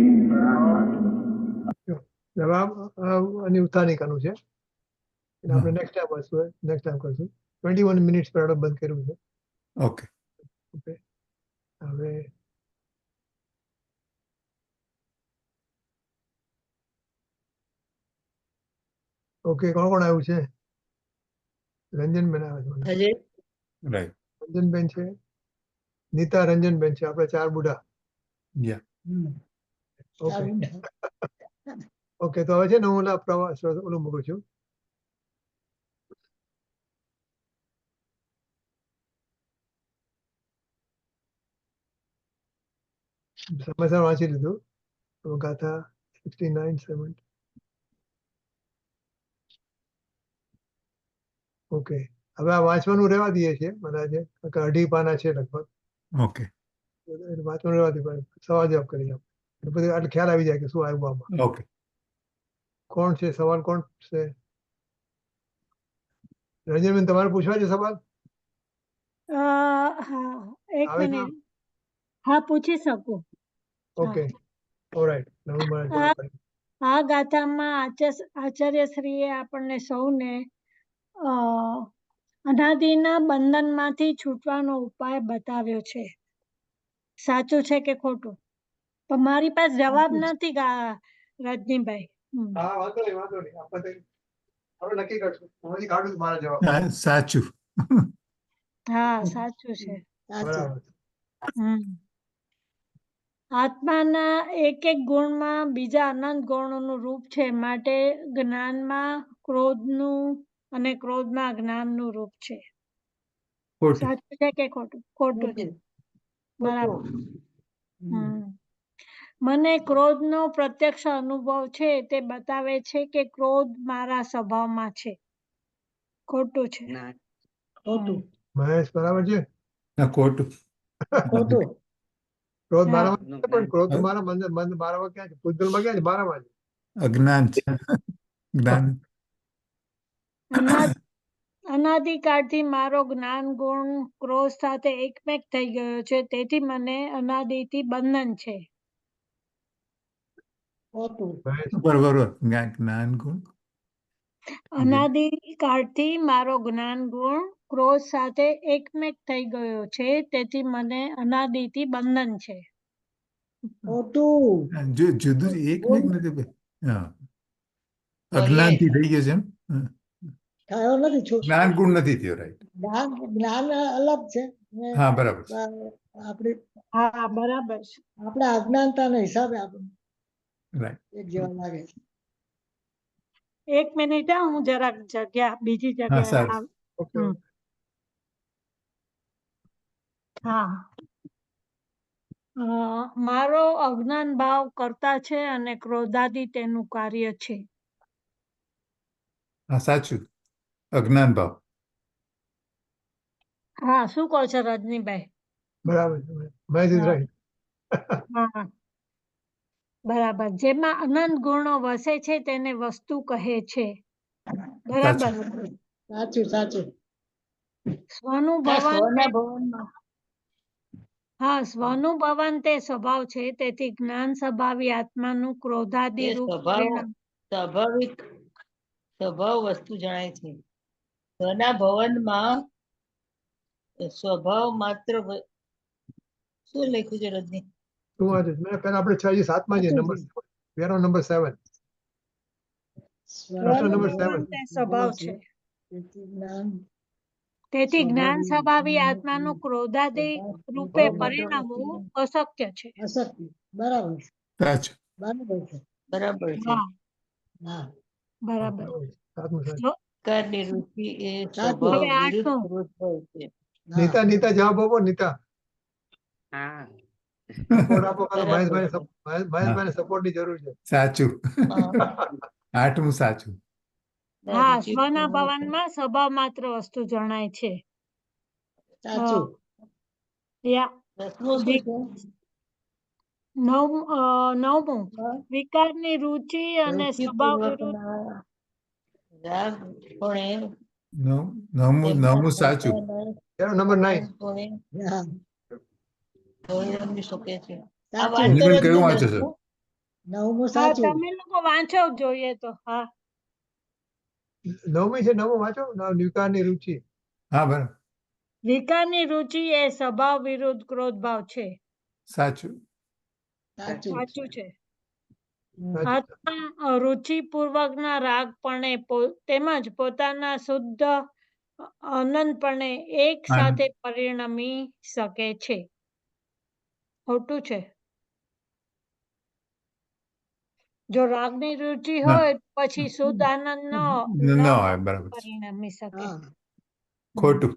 જવાબ અને ઉત્થાનિકાનું છે. આપણે નેક્સ્ટ ટાઈમ કરશું. 21 મિનિટ્સ પર આપણે બંધ કર્યું છે. ઓકે. ઓકે, હવે ઓકે, કોણ કોણ આવ્યું છે? રંજનબેન આવે છે મને. રાઈટ. રંજનબેન છે, નીતા રંજનબેન છે, આપણે ચાર બુઢા. યા. ઓકે ઓકે, તો હવે છે ને હું ઓલા પ્રવાસ ઓલું મૂકું છું. સમાચાર વાંચી લીધું. તો ગાથા 69, 70. ઓકે, હવે આ વાંચવાનું રહેવા દઈએ છીએ મને આજે, અઢી પાના છે લગભગ. ઓકે. વાંચવાનું રહેવા દઈએ, સવાલ જવાબ કરી આપણે બધું એટલે ખ્યાલ આવી જાય કે શું આવ્યું આમાં. ઓકે. કોણ છે સવાલ? કોણ છે? રંજનબેન, તમારે પૂછવા છે સવાલ? હા, એક આવે છે? મિનિટ. હા, પૂછી શકું. Okay, alright. હું મારા જવાબ આપીશ. આ ગાથામાં આચાર્યશ્રીએ આપણને સૌને અનાદિના બંધનમાંથી છૂટવાનો ઉપાય બતાવ્યો છે. સાચું છે કે ખોટું? પણ મારી પાસે જવાબ નથી રજનીભાઈ. હા, વાંધો નહીં, વાંધો નહીં. આપણે નક્કી કરશું. હું હજી કાઢું છું મારા જવાબ. સાચું. હા, સાચું છે. બરાબર. આત્માના એક એક ગુણમાં બીજા અનંત ગુણોનું રૂપ છે, માટે જ્ઞાનમાં ક્રોધનું અને ક્રોધમાં જ્ઞાનનું રૂપ છે. ખોટું. સાચું છે કે ખોટું? ખોટું છે. બરાબર. ખોટું. મને ક્રોધનો પ્રત્યક્ષ અનુભવ છે તે બતાવે છે કે ક્રોધ મારા સ્વભાવમાં છે. ખોટું છે. ખોટું. મહેશ બરાબર છે. ના, ખોટું. ખોટું. ક્રોધ હા. મારામાં છે, પણ ક્રોધ તો મારામાં ક્યાં છે? પૂતગલમાં ક્યાં છે? મારામાં છે. અજ્ઞાન છે. જ્ઞાન. અનાદિકાળથી મારો જ્ઞાન ગુણ ક્રોધ સાથે એકમેક થઈ ગયો છે, તેથી મને અનાદિથી બંધન છે. ખોટું. મહેશ બરોબર. જ્ઞાન ગુણ. અનાદિકાળથી મારો જ્ઞાન ગુણ ક્રોધ સાથે એકમેક થઈ ગયો છે, તેથી મને અનાદિથી બંધન છે. ખોટું. જુદું જ એકમેક નથી ભાઈ. હા, અજ્ઞાનથી થઈ ગયું છે એમ. હા. થયો નથી. જ્ઞાન ગુણ નથી થયો. રાઈટ. જ્ઞાન અલગ છે ને હા, બરાબર છે. આપણી હા, બરાબર છે. આપણા અજ્ઞાનતાના હિસાબે આપણને રાઈટ. એક જેવા લાગે છે. એક મિનિટ હા, હું જરાક બીજી હા, જગ્યાએ સારું. ઓકે હમ. હા. મારો અજ્ઞાન ભાવ કરતા છે અને ક્રોધાદિ તેનું કાર્ય છે. હા, સાચું. અજ્ઞાન ભાવ. હા, શું કહો છો રજનીભાઈ? બરાબર છે. મહેશ ઇઝ હા. રાઈટ. હા, બરાબર. જેમાં અનંત ગુણો વસે છે તેને વસ્તુ કહે છે. બરાબર. સાચું. સાચું. સ્વનું ભવન હા, સ્વનું ભવન તે સ્વભાવ છે, તેથી જ્ઞાન સ્વભાવી આત્માનું ક્રોધાદિ રૂપ પરિણામ. સ્વાભાવિક સ્વભાવ વસ્તુ જણાય છે. સ્વના ભવનમાં સ્વભાવ માત્ર શું લખ્યું છે રજની? શું વાત છે? મેં પહેલા આપણે 7માં છે. નંબર 7. પ્રશ્ન નંબર 7. તે સ્વભાવ છે, તેથી જ્ઞાન સ્વભાવી આત્માનું ક્રોધાદિ રૂપે પરિણામવું અશક્ય છે. અશક્તિ. બરાબર. સાચું. બરાબર છે. બરાબર છે. હા, હા. બરાબર. 7નું સાચું. જો પ્રકારની રુચિ એ સ્વભાવ સ્વભાવ હવે વિરુદ્ધ આઠમું. ક્રોધ હોય છે. નીતા જવાબ આપો. નીતા હા. સપોર્ટ આપો. બરાબર છે. મહેશભાઈને સપોર્ટની જરૂર છે. સાચું. હા. 8મું સાચું. હા, રુચિ સ્વના ભવનમાં સ્વભાવ માત્ર વસ્તુ જણાય છે. સાચું. યા દસમું શું છે? નવમું હા. વિકારની રુચિ અને સ્વભાવ વિરુદ્ધ. રુચિપૂર્વકના રાગ પણ નવમું સાચું. નંબર 9. રમી શકે છે. આ સાચું. વાંચો નિબંધ જ કયું નહીં વાંચો છો? દસમું. નવમું હા, સાચું. તમે લોકો વાંચો જોઈએ તો. હા, 9મી છે. 9મું વાંચો. વિકારની રુચિ. હા, બરાબર. વિકારની રુચિ એ સ્વભાવ વિરુદ્ધ ક્રોધ ભાવ છે. સાચું. સાચું. સાચું છે. સાચું. આત્મા રુચિપૂર્વકના રાગપણે તેમજ પોતાના શુદ્ધ અનંતપણે એક સાથે પરિણમી શકે છે. ખોટું છે. જો રાગની રુચિ ના. હોય પછી શુદ્ધ આનંદ ન હોય. બરાબર છે. પરિણમી શકે. હા. ખોટું.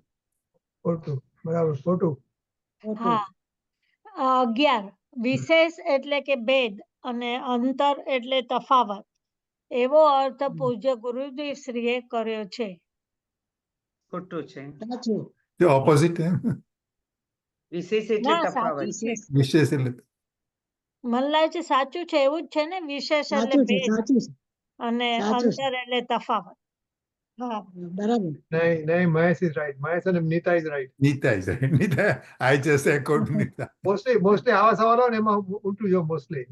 ખોટું. બરાબર. ખોટું. ખોટું. હા. 11 વિશેષ એટલે કે ભેદ અને અંતર એટલે તફાવત એવો અર્થ પૂજ્ય ગુરુદેવ શ્રીએ કર્યો છે. ખોટું છે. સાચું. તે ઓપોઝિટ. વિશેષ એટલે ના, તફાવત. સાચું છે. વિશેષ એટલે મને લાગે છે સાચું છે. એવું જ છે ને. વિશેષ એટલે સાચું છે. ભેદ સાચું છે. અને સાચું છે. અંતર એટલે તફાવત. હા, બરાબર. નહીં. Mahesh is right. મહેશ અને Nita is right. Nita is right. Nita, I just echoed Nita. Mostly આવા સવાલો ને એમાં ઉલટું જો મોસ્ટલી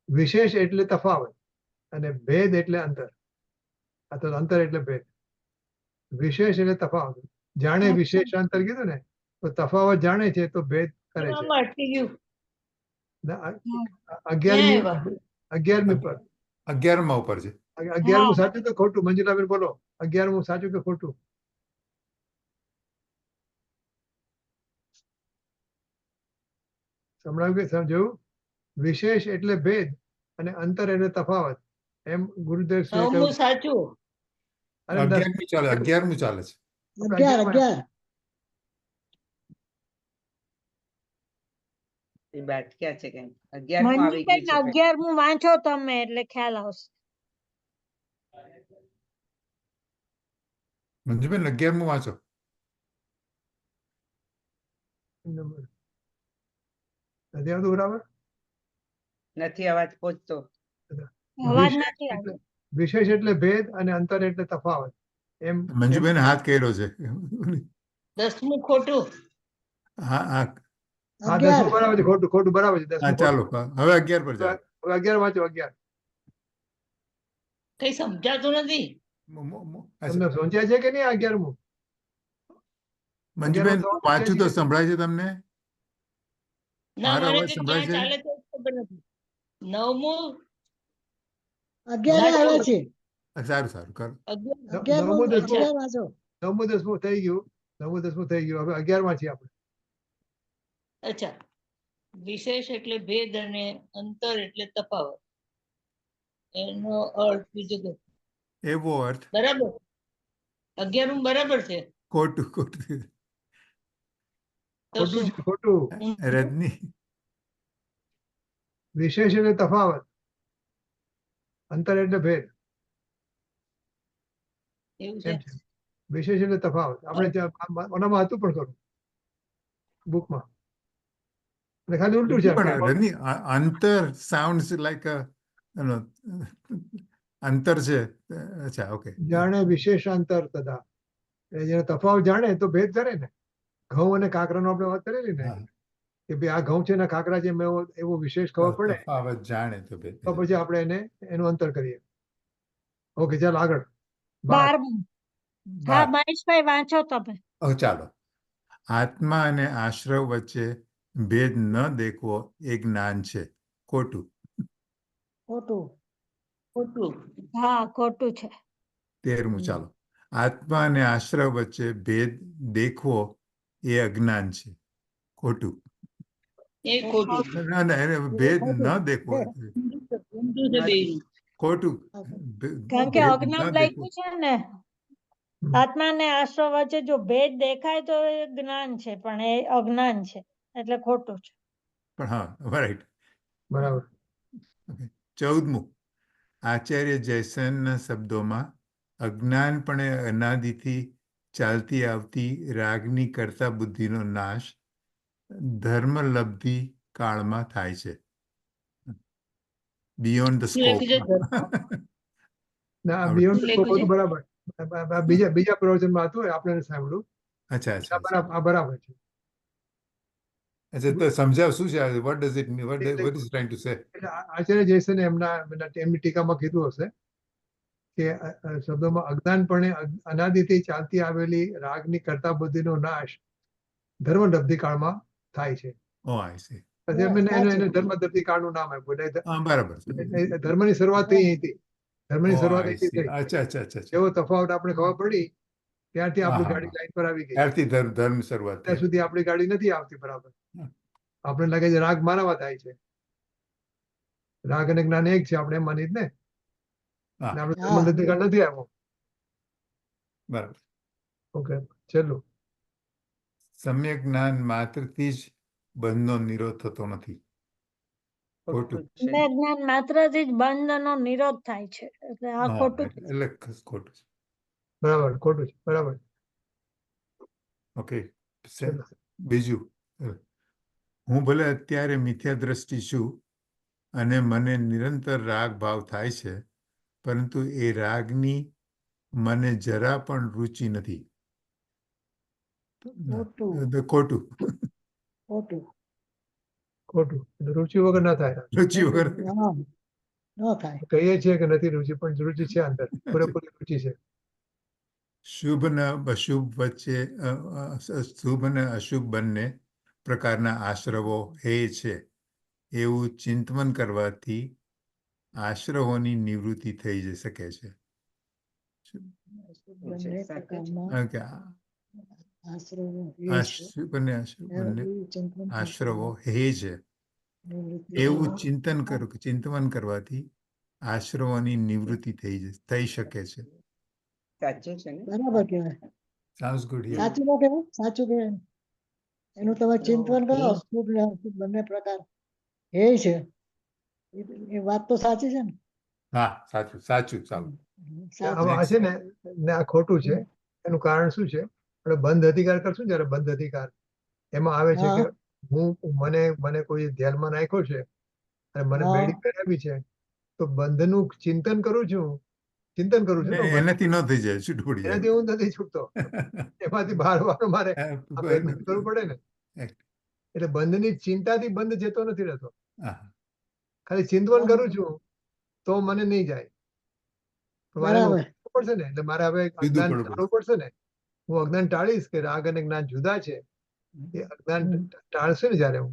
વિશેષ એટલે તફાવત અને ભેદ એટલે અંતર. અથવા તો અંતર એટલે ભેદ. વિશેષ એટલે તફાવત. જાણે વિશેષ અંતર કીધું ને, તો તફાવત જાણે છે તો ભેદ કરે છે. એમાં અટકી ગયું. 11મી પર 11માં ઉપર છે. 11મું સાચું કે ખોટું? મંજુલાબેન બોલો. 11મું સાચું કે ખોટું? સંભળાવ્યું કે સમજ્યું? વિશેષ એટલે ભેદ અને અંતર એટલે તફાવત. એમ ગુરુદેવ શ્રી નવમું સાચું. અને 11મું ચાલે 11મું ચાલે છે. આપણે 11 એ બાટક્યા છે કઈ 11મું આવી ગયું મંજુબેન છે કઈ. 11મું વાંચો તમે એટલે ખ્યાલ આવશે. મંજુબેન 11મું વાંચો. નંબર નથી આવતું બરાબર. નથી અવાજ પહોંચતો. અવાજ વિશેષ નથી આવતો. એટલે- વિશેષ એટલે ભેદ અને અંતર એટલે તફાવત. એમ મંજુબેન હાથ કર્યો છે. 10મું ખોટું. હા હા હા 10મું બરાબર છે, ખોટું ખોટું બરાબર છે. 10મું હા ચાલો હવે 11 પર ચાલો. હવે 11 વાંચો 11. કઈ સમજાતું નથી. તમને સમજ્યા છે કે નહીં આ 11મું? મંજુબેન 11મું વાંચું તો સમજાય છે? સંભળાય છે તમને? ના મારો મને અવાજ તો સંભળાય ક્યાં છે? ચાલે છે એ ખબર નથી. 9મું 11 આવે છે. સારું સારું કરો. 11મું 9મું 10મું અચ્છા, વાંચો. 9મું 10મું થઈ ગયું. 9મું 10મું થઈ ગયું. હવે 11 વાંચીએ આપણે. અચ્છા. વિશેષ એટલે ભેદ અને અંતર એટલે તફાવત. એનો અર્થ બીજો કે એવો અર્થ બરાબર. 11મું બરાબર છે. ખોટું ખોટું. તો ખોટું શું? છે, ખોટું. રજની વિશેષ એટલે તફાવત, અંતર એટલે ભેદ. એવું એમ છે. છે. વિશેષ એટલે તફાવત. આપણે ઓનામાં હતું પણ ખરું બુકમાં. એટલે ખાલી ઉલટું છે. પણ રજની અંતર સાઉન્ડ્સ લાઈક અંતર છે. અચ્છા ઓકે. જાણે વિશેષાંતર તથા એટલે જેનો તફાવત જાણે તો ભેદ કરે ને. ઘઉં અને કાંકરાનો આપણે વાત કરેલી ને હા. કે ભાઈ આ ઘઉં છે ને કાંકરા છે, એવો એવો વિશેષ ખબર પડે તફાવત જાણે તો બે. તો પછી આપણે એનું અંતર કરીએ. ઓકે ચાલ આગળ. 12. 12મું. હા મહેશભાઈ વાંચો તમે. ચાલો. આત્મા અને આશ્રવ વચ્ચે ભેદ ન દેખવો એ જ્ઞાન છે. ખોટું. ખોટું. ખોટું. હા ખોટું છે. 13મું ચાલો. આત્મા અને આશ્રવ વચ્ચે ભેદ દેખવો એ અજ્ઞાન છે. ખોટું. એ ખોટું. ના ના એને ભેદ ન દેખવો ઊંધું છે બેયનું. ખોટું. કારણ કે ભેદ અજ્ઞાન ન દેખવો. લખ્યું છે ને આત્મા અને આશ્રવ વચ્ચે જો ભેદ દેખાય તો એ જ્ઞાન છે પણ એ અજ્ઞાન છે એટલે ખોટું છે. પણ હા રાઈટ. બરાબર. 14મું આચાર્ય જયસેનના શબ્દોમાં અજ્ઞાનપણે અનાદિથી ચાલતી આવતી રાગની કરતા બુદ્ધિનો નાશ ધર્મલબ્ધિ કાળમાં થાય છે. બિયોન્ડ ધ શું લખ્યું છે? સ્કોપ. ના આવડે. બિયોન્ડ શું લખ્યું છે? બરાબર. બીજા પ્રવચનમાં હતું આપણે સાંભળ્યું. અચ્છા આ અચ્છા બરાબર આ બરાબર છે. અચ્છા તો સમજાવ શું છે what does it mean what is trying to say. એટલે આચાર્ય જયસેને એમની ટીકામાં કીધું હશે કે શબ્દોમાં અજ્ઞાનપણે અનાદિથી ચાલતી આવેલી રાગની કરતા બુદ્ધિનો નાશ ધર્મલબ્ધિ કાળમાં થાય છે. ઓ આઈ સી. પછી એને ધર્મલબ્ધિ કાળનું નામ આપ્યું. એટલે હા બરાબર છે. ધર્મની શરૂઆત થઈ અહીંથી. ધર્મની ઓ શરૂઆત આઈ અહીંથી સી. થઈ. અચ્છા અચ્છા અચ્છા અચ્છા. એવો તફાવત આપણે ખબર પડી ત્યારથી હા, આપણી હા, ગાડી હા. લાઈન પર આવી ગઈ. ત્યારથી ધર્મ શરૂઆત ત્યાં થઈ. સુધી આપણી ગાડી નથી આવતી બરાબર. હમ. આપણે લાગે છે રાગ મારામાં થાય છે. રાગ અને જ્ઞાન એક છે, આપણે એમ માની જ ને. હા અને આપણે હા. ધર્મલબ્ધિ કાળ નથી આવ્યો. બરાબર. ઓકે છેલ્લું. સમ્યક જ્ઞાન માત્રથી જ બંધનો નિરોધ થતો નથી. ખોટું. ખોટું જ છે. એટલે જ્ઞાન માત્રથી જ બંધનો નિરોધ થાય છે એટલે આ હા, ખોટું છે. એટલે ખોટું છે. બરાબર ખોટું છે. બરાબર. ઓકે. ચલો. બીજું હું ભલે અત્યારે મિથ્યા દ્રષ્ટિ છું અને મને નિરંતર રાગ ભાવ થાય છે પરંતુ એ રાગની મને જરા પણ રુચિ નથી. ખોટું. ખોટું. ખોટું. ખોટું. એટલે રુચિ વગર ના થાય. રુચિ વગર. હા, ન થાય. કહીએ છીએ કે નથી રુચિ, પણ રુચિ છે અંદર. પૂરેપૂરી રુચિ છે. શુભ અને અશુભ વચ્ચે શુભ અને અશુભ બંને પ્રકારના આશ્રવો હે છે એવું ચિંતન કરવાથી આશ્રવોની નિવૃત્તિ થઈ શકે છે. બંને સાચું છે. પ્રકારના કારણ કે આશ્રવો એ છે. શુભ અને અશુભ બંને એવું ચિંતન આશ્રવો હે છે નિવૃત્તિ એવું થાય. ચિંતન કરવાથી આશ્રવોની નિવૃત્તિ થઈ શકે છે. સાચું છે ને બરાબર કહેવાય. Sounds good. સાચું ન કહેવાય? સાચું કહેવાય. એનું તમે ચિંતન કરો, ઓકે. સુખ ને અસુખ બંને પ્રકાર એ છે. એ વાત તો સાચી છે ને. હા, સાચું સાચું. ચાલો. સાચું. આ છે ને આ ખોટું છે. એનું કારણ શું છે? આપણે બંધ અધિકાર કરશું જ્યારે બંધ અધિકાર એમાં આવે છે કે મને કોઈ ધ્યાનમાં નાખ્યો છે અને મને હા. બેડી પહેરાવી છે, તો બંધનું ચિંતન કરું છું ને બંધ. એનાથી ન થઈ જાય, છૂટ પડી એનાથી હું નથી છૂટતો. એમાંથી બહાર આવવાનું મારે આ પ્રયત્ન કરવું પડે ને. એટલે બંધની ચિંતાથી બંધ જતો નથી રહેતો. હા. ખાલી ચિંતન કરું છું તો મને નહીં જાય. મારે બરાબર. રોકવું પડશે ને. એટલે મારે હવે જુદું અજ્ઞાન પડવું ટાળવું પડશે ને. હું અજ્ઞાન ટાળીશ કે રાગ અને જ્ઞાન જુદા છે. એ અજ્ઞાન ટાળશે ને જ્યારે હું.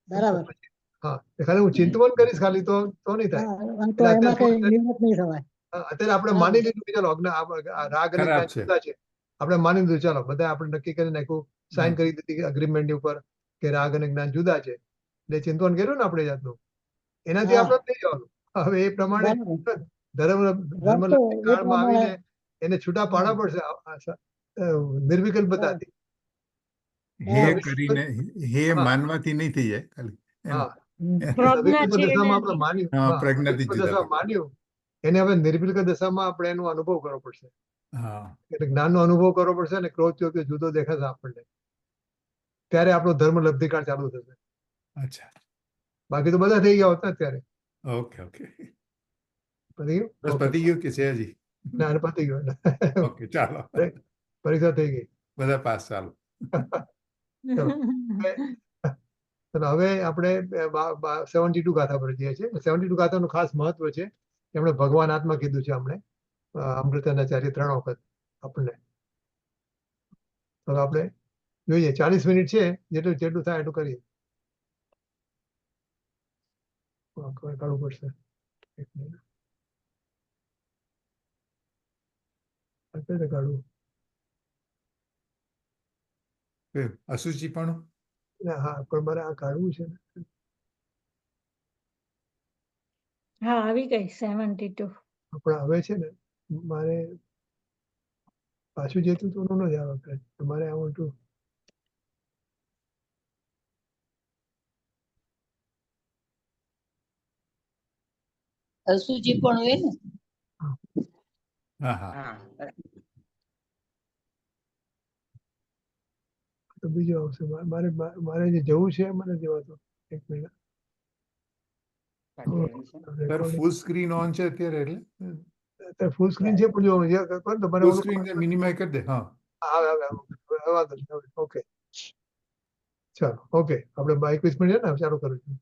બરાબર. હા, ખાલી હું ચિંતન કરીશ ખાલી તો નહીં થાય. હા, તો એમાં કઈ નિવૃત્ત નહીં થવાય. અત્યારે આપણે માની લીધું કે ચાલો રાગ અને ખરાબ જ્ઞાન છે. જુદા છે. આપણે માની લીધું, ચાલો બધા આપણે નક્કી કરી નાખ્યું, સાઈન કરી દીધી એગ્રીમેન્ટ ઉપર કે રાગ અને જ્ઞાન જુદા છે. એટલે ચિંતન કર્યું ને આપણે જાતનું, એનાથી હા. આપણે નહીં જવાનું. હવે એ પ્રમાણે બરાબર. ધર્મલક્ષી એ કાળમાં પ્રમાણે આવીને એને છૂટા પાડવા પડશે નિર્વિકલ્પતાથી. હે બરાબર. કરીને હે હા. માનવાથી નહીં થઈ જાય ખાલી. હા, પ્રજ્ઞા વિકલ્પ છે દશામાં એનાથી. આપણે માન્યું. હા, હા, પ્રજ્ઞાથી વિકલ્પ જુદા દશામાં માન્યું. એને હવે નિર્વિકલ્પ દશામાં આપણે એનો અનુભવ કરવો પડશે. હા. એટલે જ્ઞાનનો અનુભવ કરવો પડશે અને ક્રોધ યોગ્ય જુદો દેખાશે આપણને. ત્યારે આપણો ધર્મ લબ્ધિકાળ ચાલુ થશે. અચ્છા. બાકી તો બધા થઈ ગયા હોત ને અત્યારે. Okay okay. પતી ગયું? બસ Okay. પતી ગયું કે છે હજી? ના, એને પતી ગયું. ઓકે, ચાલો. પરીક્ષા થઈ ગઈ. બધા પાસ. ચાલો. તો હવે આપણે 72 ગાથા પર જઈએ છીએ. 72 ગાથાનું ખાસ મહત્વ છે. એમણે ભગવાન આત્મા કીધું છે અમને અમૃતાચાર્ય 3 વખત આપણને. તો આપણે જોઈએ 40 મિનિટ છે, જેટલું થાય એટલું કરીએ. કાઢવું પડશે. એક મિનિટ. કાઢવું. અસુચિ પણ હા, પણ મારે આ કાઢવું છે ને. હા, આવી ગઈ 72. પણ હવે છે ને મારે પાછું જતું તો ન જ આવે. તમારે આવું હતું. અસુચિ પણ હોય ને. હા હા. હા તો બીજું આવશે. મારે જે જવું છે મને જવા દો. એક મિનિટ. ફૂલ સ્ક્રીન ઓન છે અત્યારે, એટલે ફૂલ સ્ક્રીન છે પણ જો તમારે ફૂલ સ્ક્રીન મિનિમાઇઝ કરી દે. હા. ઓકે, ચાલો. ઓકે, આપણે 21 મિનિટ છે ને ચાલુ કરું છું.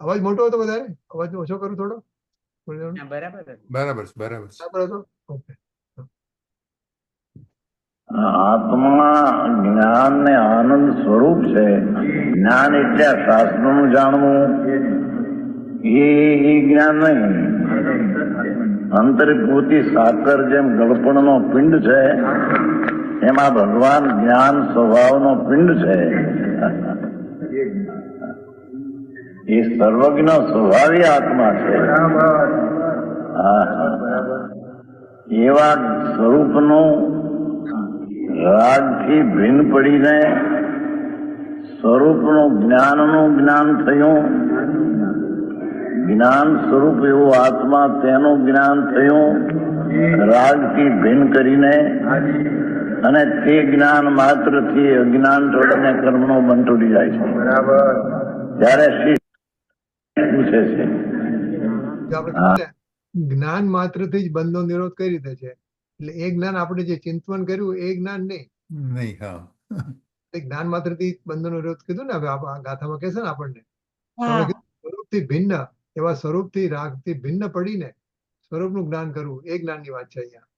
અવાજ મોટો હતો વધારે? અવાજ ઓછો કરું થોડો? હા, બરાબર જ. બરાબર છે, બરાબર છે. બરાબર હતો? ઓકે. આત્મા જ્ઞાન ને આનંદ સ્વરૂપ છે. જ્ઞાન એટલે આ શાસ્ત્રનું જાણવું એ જ્ઞાન નહીં. અંતર્ભૂતિ સાકર જેમ ગળપણનો પિંડ છે, એમાં ભગવાન જ્ઞાન સ્વભાવનો પિંડ છે. એ સર્વજ્ઞ સ્વભાવી આત્મા છે. એવા સ્વરૂપનું રાગથી ભિન્ન પડીને સ્વરૂપનું જ્ઞાન થયું. જ્ઞાન સ્વરૂપ એવું આત્મા, તેનું જ્ઞાન થયું રાગથી ભિન્ન કરીને, અને તે જ્ઞાન માત્રથી અજ્ઞાન તોડીને કર્મનો બંધ તૂટી જાય છે. ત્યારે શ્રી પૂછે છે, જ્ઞાન માત્રથી જ બંધનો નિરોધ કઈ રીતે છે? એટલે એ જ્ઞાન આપણે જે ચિંતન કર્યું એ જ્ઞાન નહીં. હા. જ્ઞાન માત્રથી બંધનો નિરોધ કીધું ને. હવે આ ગાથામાં કહેશે ને આપણને હા. સ્વરૂપથી ભિન્ન, એવા સ્વરૂપથી રાગથી ભિન્ન પડીને સ્વરૂપનું જ્ઞાન કરવું એ જ્ઞાનની વાત છે અહીંયા.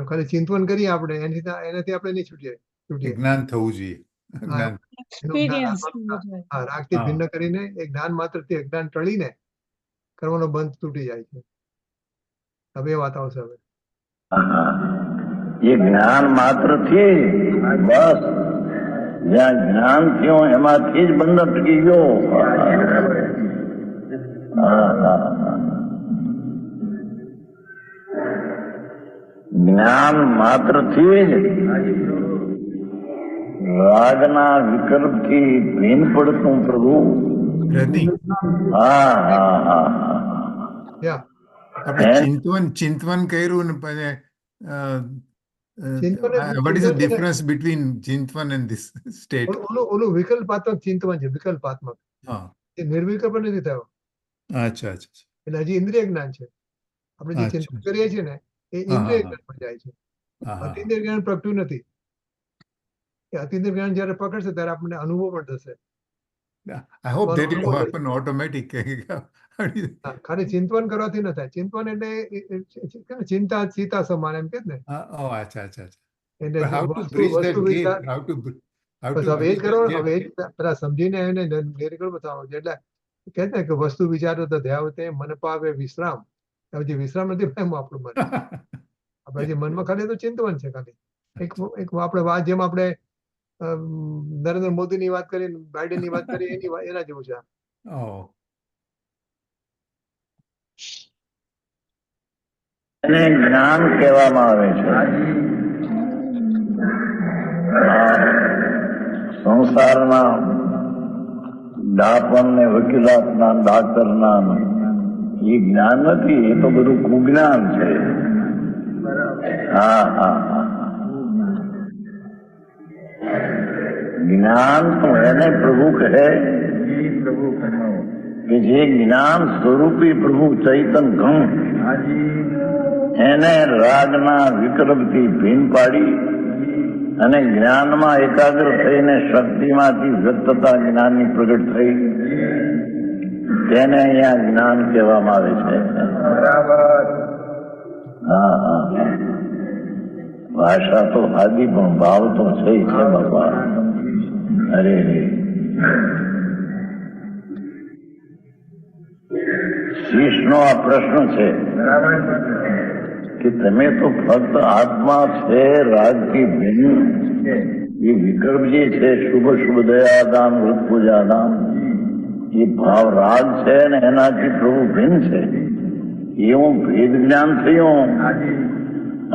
ખાલી ચિંતન કરીએ આપણે એનાથી આપણે નહીં છૂટીએ. જ્ઞાન થવું જોઈએ. જ્ઞાન. એક્સપિરિયન્સ. રાગથી ભિન્ન કરીને એ જ્ઞાન માત્રથી અજ્ઞાન ટળીને કરવાનો બંધ તૂટી જાય છે. હવે એ વાત આવશે. હવે એ જ્ઞાન માત્રથી બસ જ્યાં જ્ઞાન થયું એમાંથી જ બંધ અટકી ગયો. જ્ઞાન માત્રથી જ રાગના વિકલ્પથી ભીન પડતું પ્રભુ. રતિ હા હા હા હા. યા આપણે ચિંતવન કર્યું ને પછી what is the difference between ચિંતવન and this state? ઓલું વિકલ્પાત્મક ચિંતવન છે, વિકલ્પાત્મક. હા, એ નિર્વિકલ્પ નથી થયો, અચ્છા અચ્છા એટલે હજી ઇન્દ્રિય જ્ઞાન છે. આપણે જે ચિંતન અચ્છા. કરીએ છીએ ને એ હા, ઇન્દ્રિય હા, જ્ઞાનમાં જાય છે. હા હા અતિન્દ્રિય જ્ઞાન પ્રગટ્યું નથી. એ અતિન્દ્રિય જ્ઞાન જયારે પકડશે ત્યારે આપણને અનુભવ પણ થશે. I hope that અનુભવ will થશે. happen automatic. હા, ખાલી ચિંતવન કરવાથી ન થાય. ચિંતવન એટલે ચિંતા સીતા સમાન એમ કે ને. Oh, અચ્છા અચ્છા અચ્છા. એટલે But how to વસ્તુ bridge that વસ્તુ gap? વિચાર How બસ to હવે એ જ bridge that કરવાનું. gap? હવે એ જ પેલા સમજીને એને નિર્વિકલ્પ થવાનું છે. એટલે કહે ને કે વસ્તુ વિચારો તો ધ્યાવતે મન પાવે વિશ્રામ. હવે જે વિશ્રામ નથી પામ્યું આપણું મન. આપણે જે મનમાં ખાલી તો ચિંતવન છે ખાલી. એક આપણે વાત જેમ આપણે નરેન્દ્ર મોદીની વાત કરી, બાઇડનની વાત કરી, એના જેવું છે. Oh, એને જ્ઞાન કહેવામાં આવે છે. સંસારના ડાપણ ને વકીલાતના ડાક્ટરના એ જ્ઞાન નથી, એ તો બધું કુજ્ઞાન છે. હા હા હા. જ્ઞાન તો એને પ્રભુ કહે કે જે જ્ઞાન સ્વરૂપી પ્રભુ ચૈતન ઘણ એને રાગના વિકલ્પથી ભીન પાડી અને જ્ઞાનમાં એકાગ્ર થઈને શક્તિમાંથી વ્યક્તતા જ્ઞાનની પ્રગટ થઈ, તેને અહીંયા જ્ઞાન કહેવામાં આવે છે. હા હા. ભાષા તો સાદી પણ ભાવ તો છે બાપા. અરે રે. શીશનો આ પ્રશ્ન છે કે તમે તો ફક્ત આત્મા છે, રાજથી ભિન્ન એ વિકલ્પ જે છે શુભ શુભ દયાદાન વૃત પૂજાદાન એ ભાવ રાગ છે ને એનાથી પ્રભુ ભિન્ન છે. એવું ભેદ જ્ઞાન થયું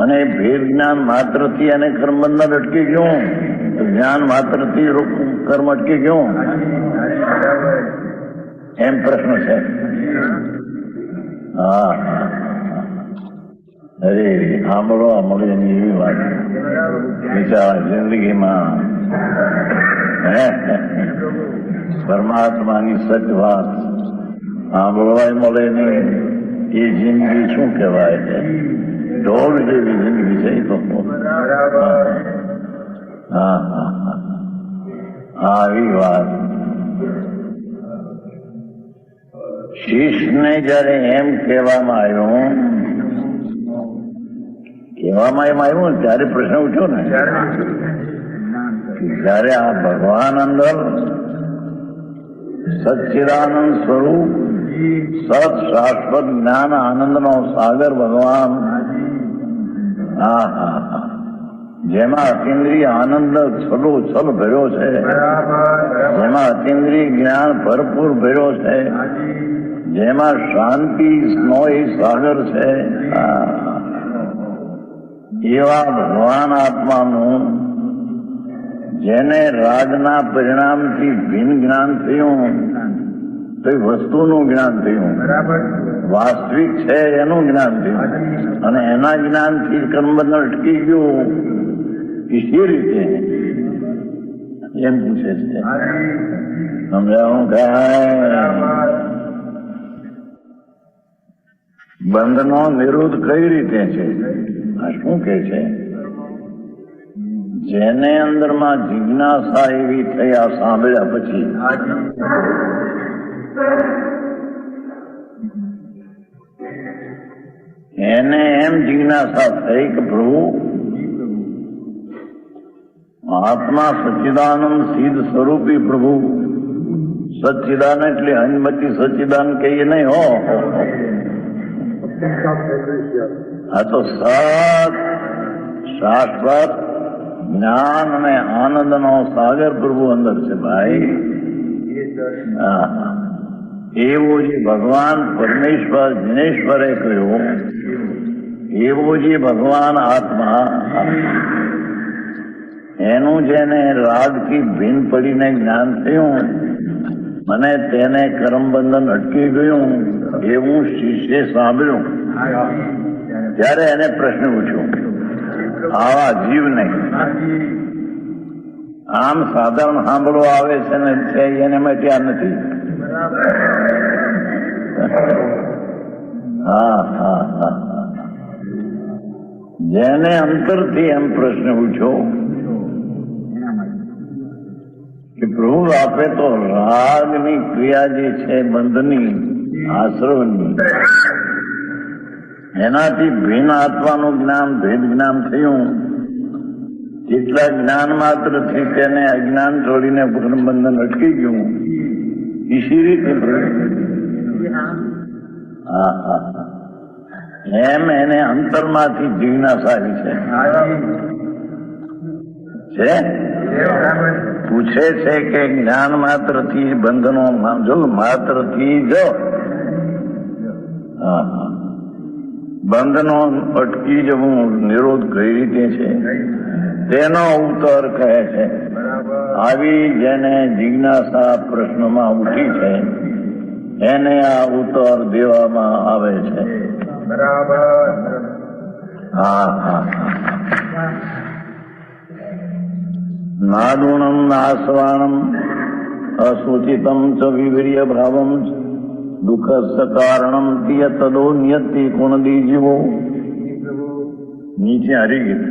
અને ભેદ જ્ઞાન માત્રથી અને કર્મ બંધન અટકી ગયું. જ્ઞાન માત્રથી કર્મ અટકી ગયું એમ પ્રશ્ન છે. હા હા. અરે સાંભળો એની એવી વાત બિચારા જિંદગીમાં પરમાત્માની સચ વાત સાંભળવાય મળે નહીં. એ જિંદગી શું કહેવાય છે? ઢોળ જેવી જિંદગી છે એ તો. હા હા હા. આવી વાત. શિષ્યને જયારે એમ કહેવામાં આવ્યું ત્યારે પ્રશ્ન ઉઠ્યો ને, જયારે આ ભગવાન અંદર સચ્ચિદાનંદ સ્વરૂપ સત શાશ્વત જ્ઞાન આનંદનો સાગર ભગવાન, હા હા હા, જેમાં અતિન્દ્રિય આનંદ છલોછલ ભર્યો છે, જેમાં અતિન્દ્રિય જ્ઞાન ભરપૂર ભર્યો છે, જેમાં શાંતિ સ્નોય સાગર છે, એવા ભગવાન આત્માનું જેને રાગના પરિણામથી ભિન્ન જ્ઞાન થયું, તો એ વસ્તુનું જ્ઞાન થયું, વાસ્તવિક છે એનું જ્ઞાન થયું, અને એના જ્ઞાનથી કર્મબંધન અટકી ગયું. કઈ રીતે એમ પૂછે છે. સમજાવું કે બંધનો નિરોધ કઈ રીતે છે? આ શું કે છે? જેને અંદરમાં જિજ્ઞાસા એવી થઈ આ સાંભળ્યા પછી, એને એમ જિજ્ઞાસા થઈ કે પ્રભુ આત્મા સચ્ચિદાનંદ સિદ્ધ સ્વરૂપી પ્રભુ, સચ્ચિદાન એટલે અંજમતી સચ્ચિદાન કહીએ નહીં હો, આ તો સત શાશ્વત જ્ઞાન અને આનંદનો સાગર પ્રભુ અંદર છે ભાઈ. એવો જે ભગવાન પરમેશ્વર જિનેશ્વરે કહ્યું એવો જે ભગવાન આત્મા એનું જેને રાગથી ભીન પડીને જ્ઞાન થયું અને તેને કર્મ બંધન અટકી ગયું એવું શિષ્ય સાંભળ્યું ત્યારે એને પ્રશ્ન પૂછ્યો, આવા જીવને આમ સાધારણ સાંભળવા આવે છે ને છે એને માટે આ નથી. હા હા હા, જેને અંતરથી એમ પ્રશ્ન પૂછ્યો કે પ્રભુ આપે તો રાગની ક્રિયા જે છે બંધની આશ્રવની એનાથી ભિન્ન આત્માનું જ્ઞાન ભેદ જ્ઞાન થયું, એટલા જ્ઞાન માત્રથી તેને અજ્ઞાન છોડીને બંધન અટકી ગયું. ઈસી રીતે હા હા, એમ એને અંતરમાંથી જિજ્ઞાસા આવી છે. પૂછે છે કે જ્ઞાન માત્રથી બંધનો જો માત્રથી જો બંધનો અટકી જવું નિરોધ કઈ રીતે છે તેનો ઉત્તર કહે છે. આવી જેને જિજ્ઞાસા પ્રશ્નમાં ઉઠી છે એને આ ઉત્તર દેવામાં આવે છે. હા હા, નાદુણમ નાસવાણમ અસુચિતમ ચ વિવીર્ય ભાવમ દુઃખ કારણમ તિય તદો નિયતિ ગુણદી જીવો. નીચે હરી ગીત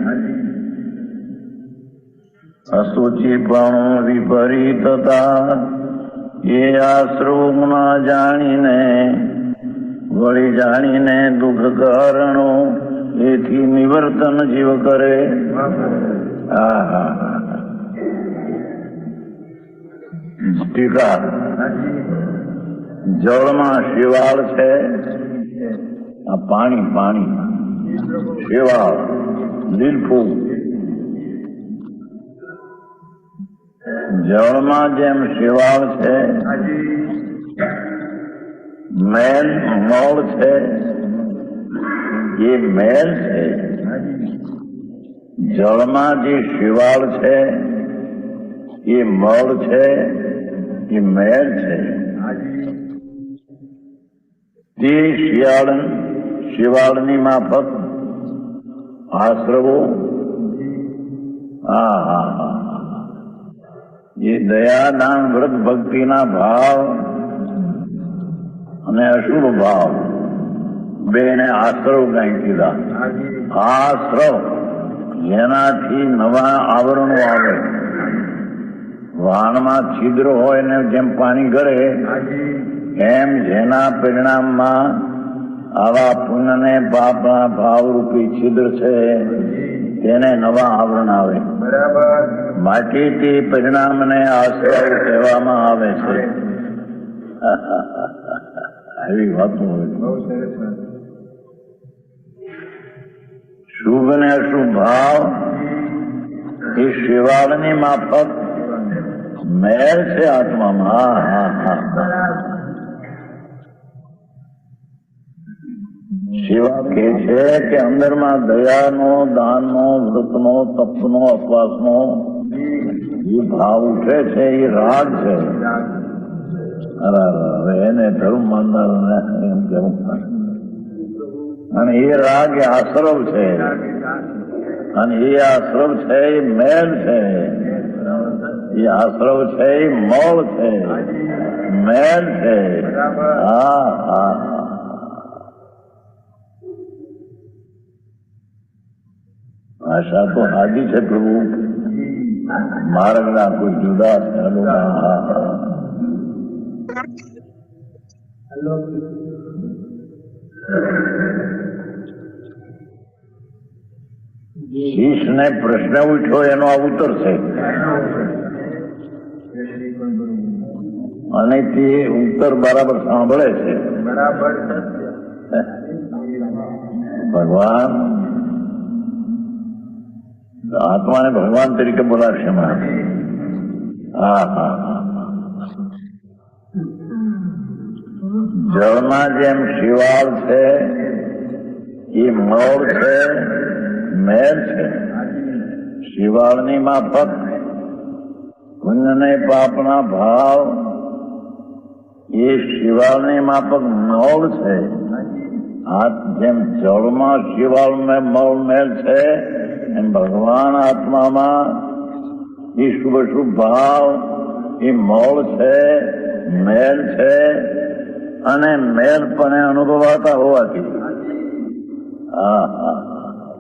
અસુચિ પણ વિપરીતતા એ આશ્રવ ના જાણીને વળી જાણીને દુઃખ કારણો એથી નિવર્તન જીવ કરે. ટીકા જળમાં શેવાળ છે, આ પાણી પાણી શેવાળ લીલફૂગ જળમાં જેમ શેવાળ છે, મેલ મળ છે, એ મેલ છે. જળમાં જે શેવાળ છે એ મળ છે, એ મેલ છે. તે શિયાળની માફક આશ્રવો એ દયાદાન વ્રત ભક્તિના ભાવ અને અશુભ ભાવ બેને આશ્રવ કઈ કીધા. આશ્રવ જેનાથી નવા આવરણો આવે. વાણમાં છિદ્ર હોય ને જેમ પાણી ગળે એમ જેના પરિણામમાં આવા પુણ્ય ને પાપના ભાવરૂપી છિદ્ર છે તેને નવા આવરણ આવે. માટે તે પરિણામને આશ્રવ કહેવામાં આવે છે. આવી વાતો હોય. શુભ ને અશુભ ભાવ એ શિવાળની માફક મેળ છે આત્મામાં. શિવા કહે છે કે અંદરમાં દયાનો, દાનનો, વ્રતનો, તપનો, અપવાસનો જે ભાવ ઉઠે છે એ રાગ છે. હવે એને ધર્મ માનનાર એમ કેવું અને એ રાગ એ આશ્રવ છે અને એ આશ્રવ છે એ મેલ છે. એ આશ્રવ છે એ મળ છે, મેલ છે. આશા તો હાજી છે પ્રભુ, માર્ગના કોઈ જુદા શીશ ને પ્રશ્ન ઉઠ્યો એનો આ ઉત્તર છે અને તે ઉત્તર બરાબર સાંભળે છે. ભગવાન આત્માને ભગવાન તરીકે બોલાવશે. જળમાં જેમ શિવાળ છે એ મોળ છે, મેલ છે. શિવાળની માફક પુણ્ય ને પાપના ભાવ એ શિવાળની માફક મોળ છે. આ જેમ જળમાં શિવાળ મોળ મેલ છે એમ ભગવાન આત્મામાં એ શુભ શુભ ભાવ એ મોળ છે, મેલ છે અને મેલ પણ અનુભવાતા હોવાથી હા હા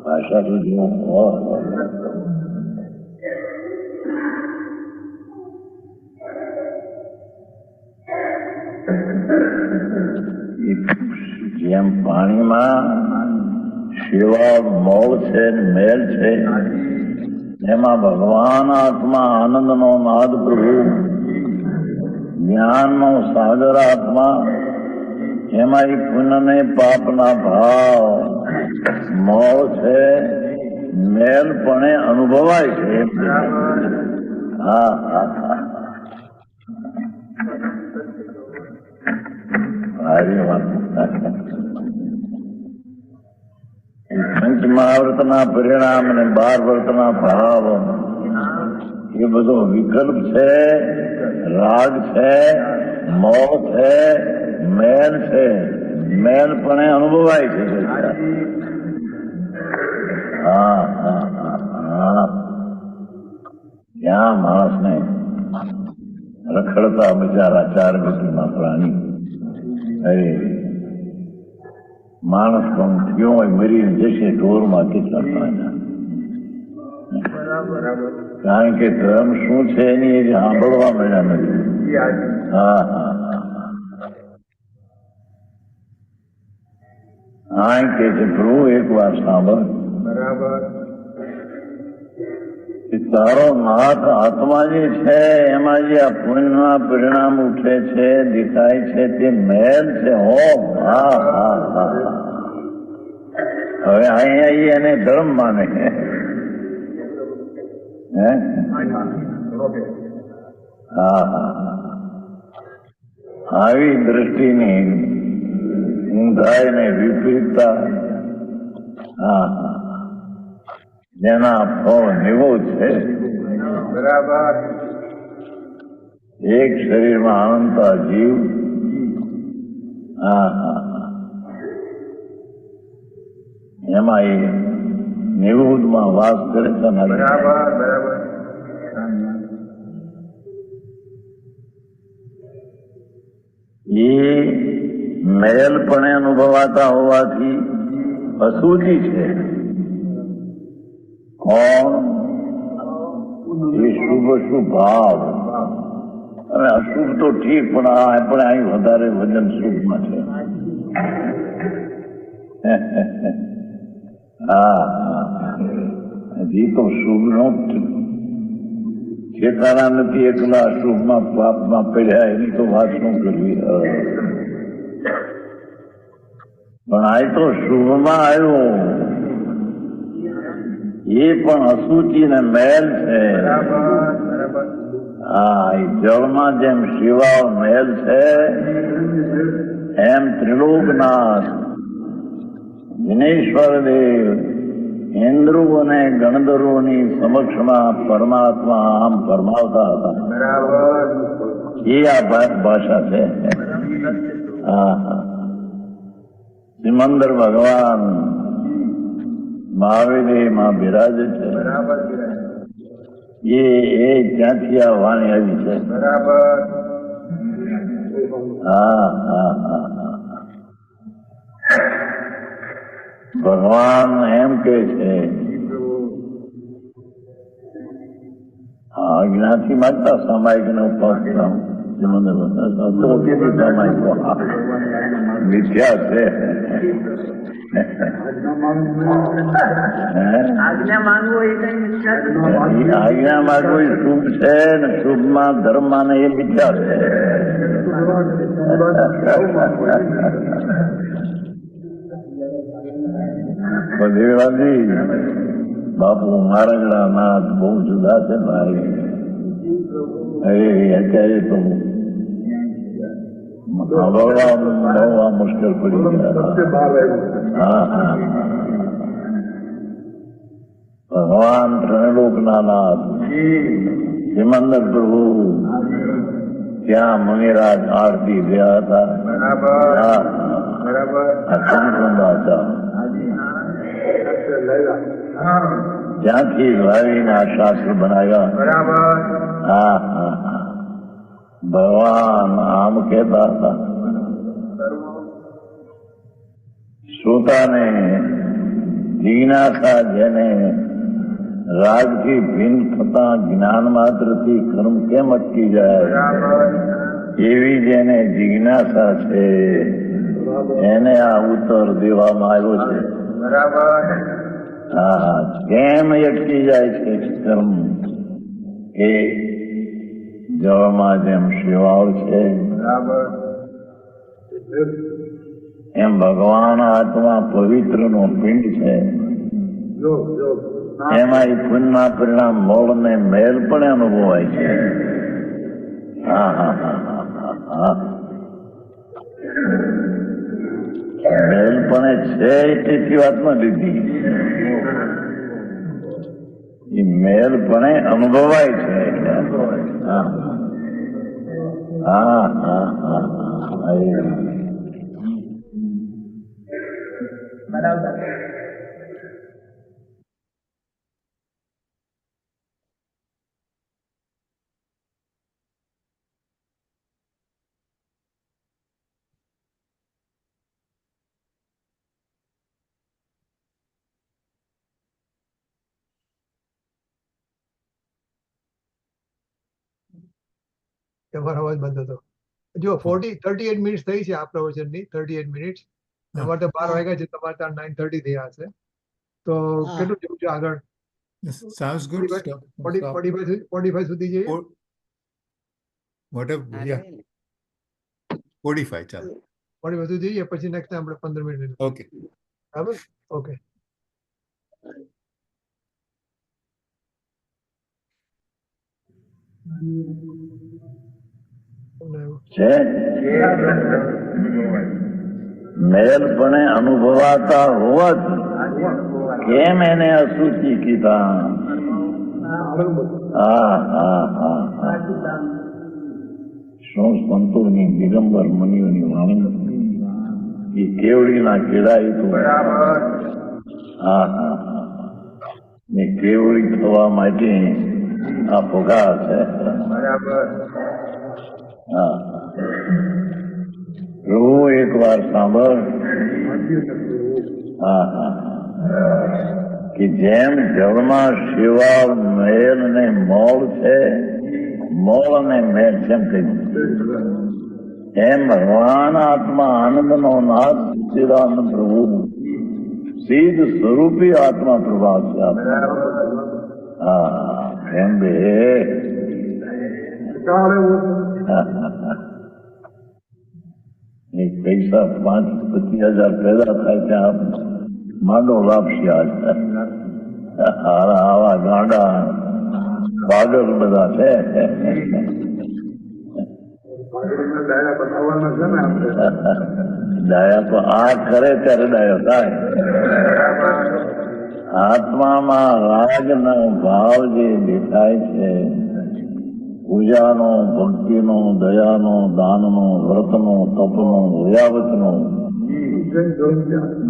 ભાષા તો જુઓ. જેમ પાણીમાં શિવાળ મોળ છે, મેલ છે, એમાં ભગવાન આત્મા આનંદનો નાદ પ્રભુ, જ્ઞાનનો સાગર આત્મા, એમાં એ પુણ્ય ને પાપના ભાવ મોળ છે, મેલ પણ અનુભવાય છે. હા હા હા સારી વાત. પંચમહાવ્રતના પરિણામ અને 12 વ્રતના ભાવ એ બધો વિકલ્પ છે, રાગ છે, મોહ છે, મેલ છે. મેલ પણ અનુભવાય છે. હા હા હા ત્યાં માણસને રખડતા બિચારા 4 ગતિમાં પ્રાણી, અરે માણસ પણ થયો હોય મરીને જશે ઢોરમાં કેટલા પ્રાણા. કારણ કે ધર્મ શું છે એની એ સાંભળવા મળ્યા નથી. હા હા હા કે છે પ્રભુ એક વાર સાંભળ, તારો નાથ આત્મા જે છે એમાં જે આ પુણ્યના પરિણામ ઉઠે છે, દેખાય છે, તે મેલ છે. હોમ હા હા હા. હવે અહીંયા એને ધર્મ માને. હા હા આવી દ્રષ્ટિની ઊંધાઈ ને વિપરીતતા હા હા જેના ફળ નિવોધ છે. બરાબર. એક શરીરમાં અનંતા જીવ હા હા એમાં એ નિવૃત્તમાં વાસ કરે છે. બરાબર. એ મેલ પણ અનુભવાતા હોવાથી અશુચિ છે. કોણ? એ શુભ શુભ ભાવ. અને અશુભ તો ઠીક પણ અહીં વધારે વજન શુભમાં છે. હા હજી તો શુભ નો ઠેકાણા નથી. એકલા અશુભમાં પાપમાં પડ્યા એની તો વાત શું કરવી. પણ આ તો શુભમાં આવ્યો એ પણ અશુચિ ને મેલ છે. હા એ જળમાં જેમ શિવાળ મેલ છે એમ ત્રિલોકનાથ વિનેશ્વર દેવ ઇન્દ્રો અને ગણધરોની સમક્ષમાં પરમાત્મા આમ ફરમાવતા હતા. એ આ ભાષા છે. હા હા સિમંદર ભગવાન મહાવીરમાં બિરાજે છે. એ ત્યાંથી આ વાણી આવી છે. હા હા હા ભગવાન એમ કે છે આજ્ઞાથી માગતા સામાયિક નો ઉપાસ મિથ્યા છે. આજ્ઞા માંગવો એ કઈ આજ્ઞા માંગવો એ શુભ છે ને શુભમાં ધર્મમાં ને એ મિથ્યા છે. દેવાજી બાપુ મારા નાથ બહુ જુદા છે ભાઈ. અરે અત્યારે તો સાંભળવા મુશ્કેલ પડી ગયા. હા હા ભગવાન ત્રણલોકના નાથ સિમંદર પ્રભુ ત્યાં મુનિરાજ આરતી ગયા હતા. ત્યાંથી લાવીને આ શાસ્ત્ર બનાવ્યા. હા હા હા, ભગવાન આમ કહેતા હતા, શ્રોતાને જિજ્ઞાસા જેને રાગથી ભિન્ન થતા જ્ઞાન માત્રથી કર્મ કેમ અટકી જાય, એવી જેને જિજ્ઞાસા છે એને આ ઉત્તર દેવામાં આવ્યો છે. હા, કેમ અટકી જાય છે કર્મ? એ જળમાં જેમ શેવાળ છે એમ ભગવાન આત્મા પવિત્ર નો પિંડ છે. એમાં એ પુણ્યના પરિણામ મોળ ને મેલ પણ અનુભવાય છે. હા હા હા હા હા, મેલ પણ છે તેથી વાતમાં લીધી. એ મેલ પણ અનુભવાય છે. હા હા હા હા, તમારો અવાજ બંધ હતો. જો 38 મિનિટ્સ થઈ છે આ પ્રવચનની. 38 મિનિટ્સ. તમારે તો 12 વાગ્યા છે, તમારે ત્યાં 9:30 થયા હશે. તો હા. કેટલું જવું છે આગળ? Sounds good. 45 સુધી જઈએ. Whatever, yeah, 45, ચાલો. 45 સુધી જઈએ, પછી નેક્સ્ટ આપણે 15 મિનિટ. Okay. બરાબર? ઓકે. છે મેલ પણ અનુભવાતા હોવાથી કેમ એને અશુચિ કીધા? હા હા હા હા, શું સંતોની દિગંબર મુનિઓની વાણી એ કેવડીના કેળાયું. હા હા હા, ને કેવડી થવા માટે આ ભોગા છે. હા, પ્રભુ એક વાર સાંભળ. હા હા, કે જેમ જળમાં શેવાળ મેલ ને મોળ છે, મોળ અને મેલ જેમ કહ્યું, એમ ભગવાન આત્મા આનંદનો નાથ સચ્ચિદાનંદ પ્રભુ સિદ્ધ સ્વરૂપી આત્મા પ્રભાવ છે. હા, એમ બે એક પૈસા 5-25,000 પેદા થાય ત્યાં માંડો લાપસી. આવા ગાંડા પાગલ બધા છે. ડાયા તો આ કરે ત્યારે ડાયો થાય. આત્મામાં રાગનો ભાવ જે દેખાય છે, પૂજાનો, ભક્તિનો, દયાનો, દાનનો, વ્રતનો, તપનો, હયાવતનો,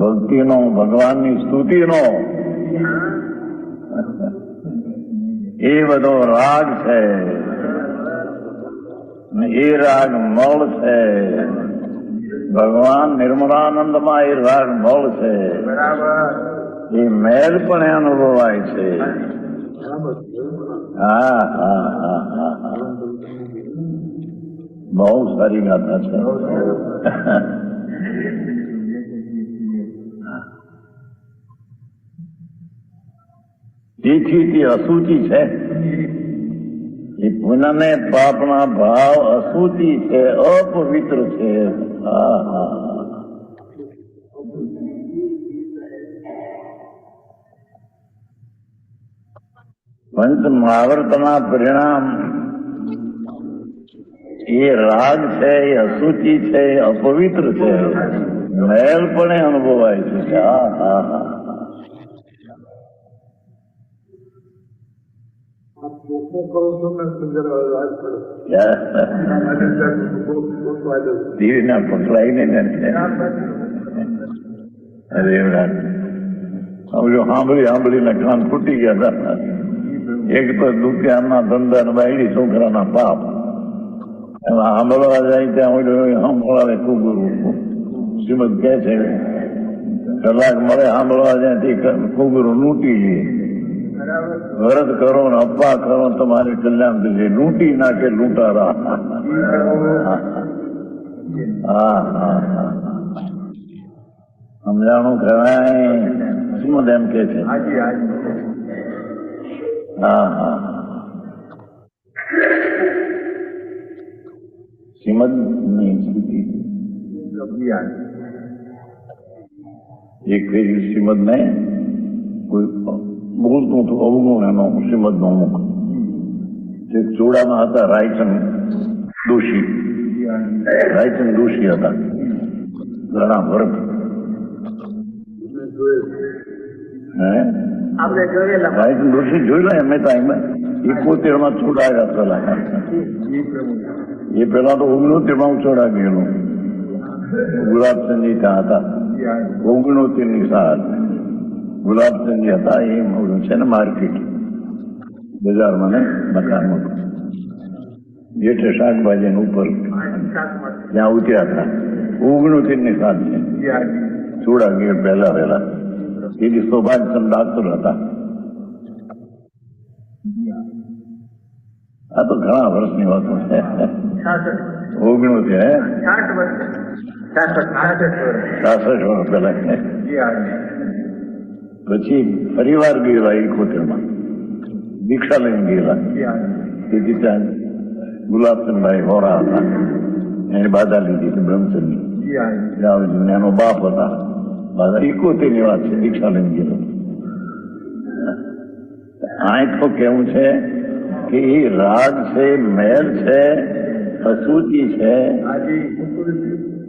ભક્તિનો, ભગવાનની સ્તુતિનો, એ બધો રાગ છે. એ રાગ મળ છે. ભગવાન નિર્મળાનંદમાં એ રાગ મળ છે. એ મેલ પણ અનુભવાય છે. હા હા હા હા હા, બહુ સારી ગાથા છે. તેથી તે અશુચિ છે. એ પુનઃને પાપના ભાવ અશુચિ છે, અપવિત્ર છે. હા હા, પંચ મહાવર્તના પરિણામ એ રાગ છે, એ અશુચિ છે, એ અપવિત્ર છે. મેલ પણ અનુભવાય છે. હા હા હા, ટીવી ના પકડાય ને અરે સાંભળીને કાન ફૂટી ગયા હતા. એક તો દુકાનના ધંધા ને બાયડી છોકરાના પાપ એમાં સાંભળવા જાય ત્યાં સાંભળાવે ખૂબ શ્રીમદ કહે છે કલાક મળે સાંભળવા જાય તે કુગરું લૂંટી લે. વ્રત કરો ને અપા કરો તમારે કલ્યાણ થશે. લૂંટી નાખે લૂંટારા. હા હા સમજાણું કહેવાય. શ્રીમદ એમ કે છે. હા હા શ્રીમદ ની સ્થિતિ એક ફેરી શ્રીમદ ને કોઈ બોલતું હતું અવગુણ એનો શ્રીમદ નો મુખ. એક ચોડામાં હતા રાયચંદ દોશી. રાયચંદ દોશી હતા ઘણા વર્ષ. રાયચંદ દોશી જોયેલા એમને ટાઈમ 71 માં ચોડાયા પેલા. એ પેલા તો 69 માં ચોડા ગયેલો. ગુલાબચંદજી ત્યાં હતા 69 ની સાલ. ગુલાબચંદજી હતા એ છે ને માર્કેટ બજારમાં ને મકાનમાં જેઠે શાકભાજી ઉપર ત્યાં ઉતર્યા હતા. 69 ની સાલ છે. ચોડા ગયેલ પહેલા વહેલા. એ સૌભાગ્યચંદ ડાક્ટર હતા. આ તો ઘણા વર્ષની વાતો છે. 69 66 વર્ષ પહેલા. પછી ફરી વાર ગયેલા 71 માં દીક્ષા લઈને ગયેલા. તેથી ત્યાં ગુલાબચંદભાઈ હોરા હતા. એને બાધા લીધી હતી બ્રહ્મચંદની. એનો બાપ હતા. બાધા 71 ની વાત છે. દીક્ષા લઈને ગયેલો. આ તો કેવું છે કે એ રાગ છે, મેલ છે, અશુચિ છે.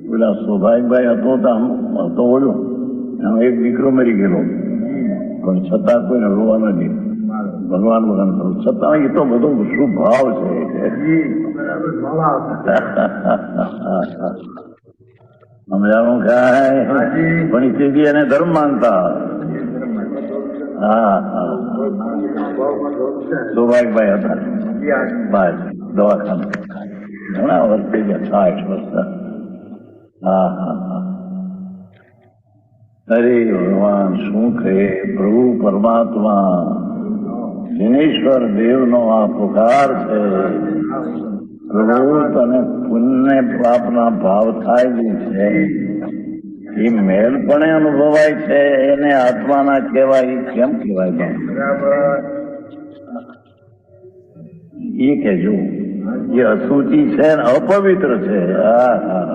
પેલા સૌભાગ્યભાઈ હતો ઓળ્યો એનો એક દીકરો મરી ગયેલો પણ છતાં કોઈને રોવા નથી. ભગવાન ભગવાન કરું છતાં એ તો બધો શું ભાવ છે. સમજાણું ખાય પણ તેથી એને ધર્મ માનતા. હા હા સૌભાગ્યભાઈ હતા બહાર દવાખાના ઘણા વર્ષ થઈ ગયા 60 વર્ષ. હા હા હા અરે ભગવાન શું કહે. પ્રભુ પરમાત્મા દિનેશ્વર દેવનો આ પુકાર છે. પ્રભુ તને પુણ્ય પાપના ભાવ થાય છે. એ મેલ પણ અનુભવાય છે. એને આત્માના કહેવાય. કેમ કહેવાય? એ કહેજો એ અશુચિ છે ને અપવિત્ર છે. હા હા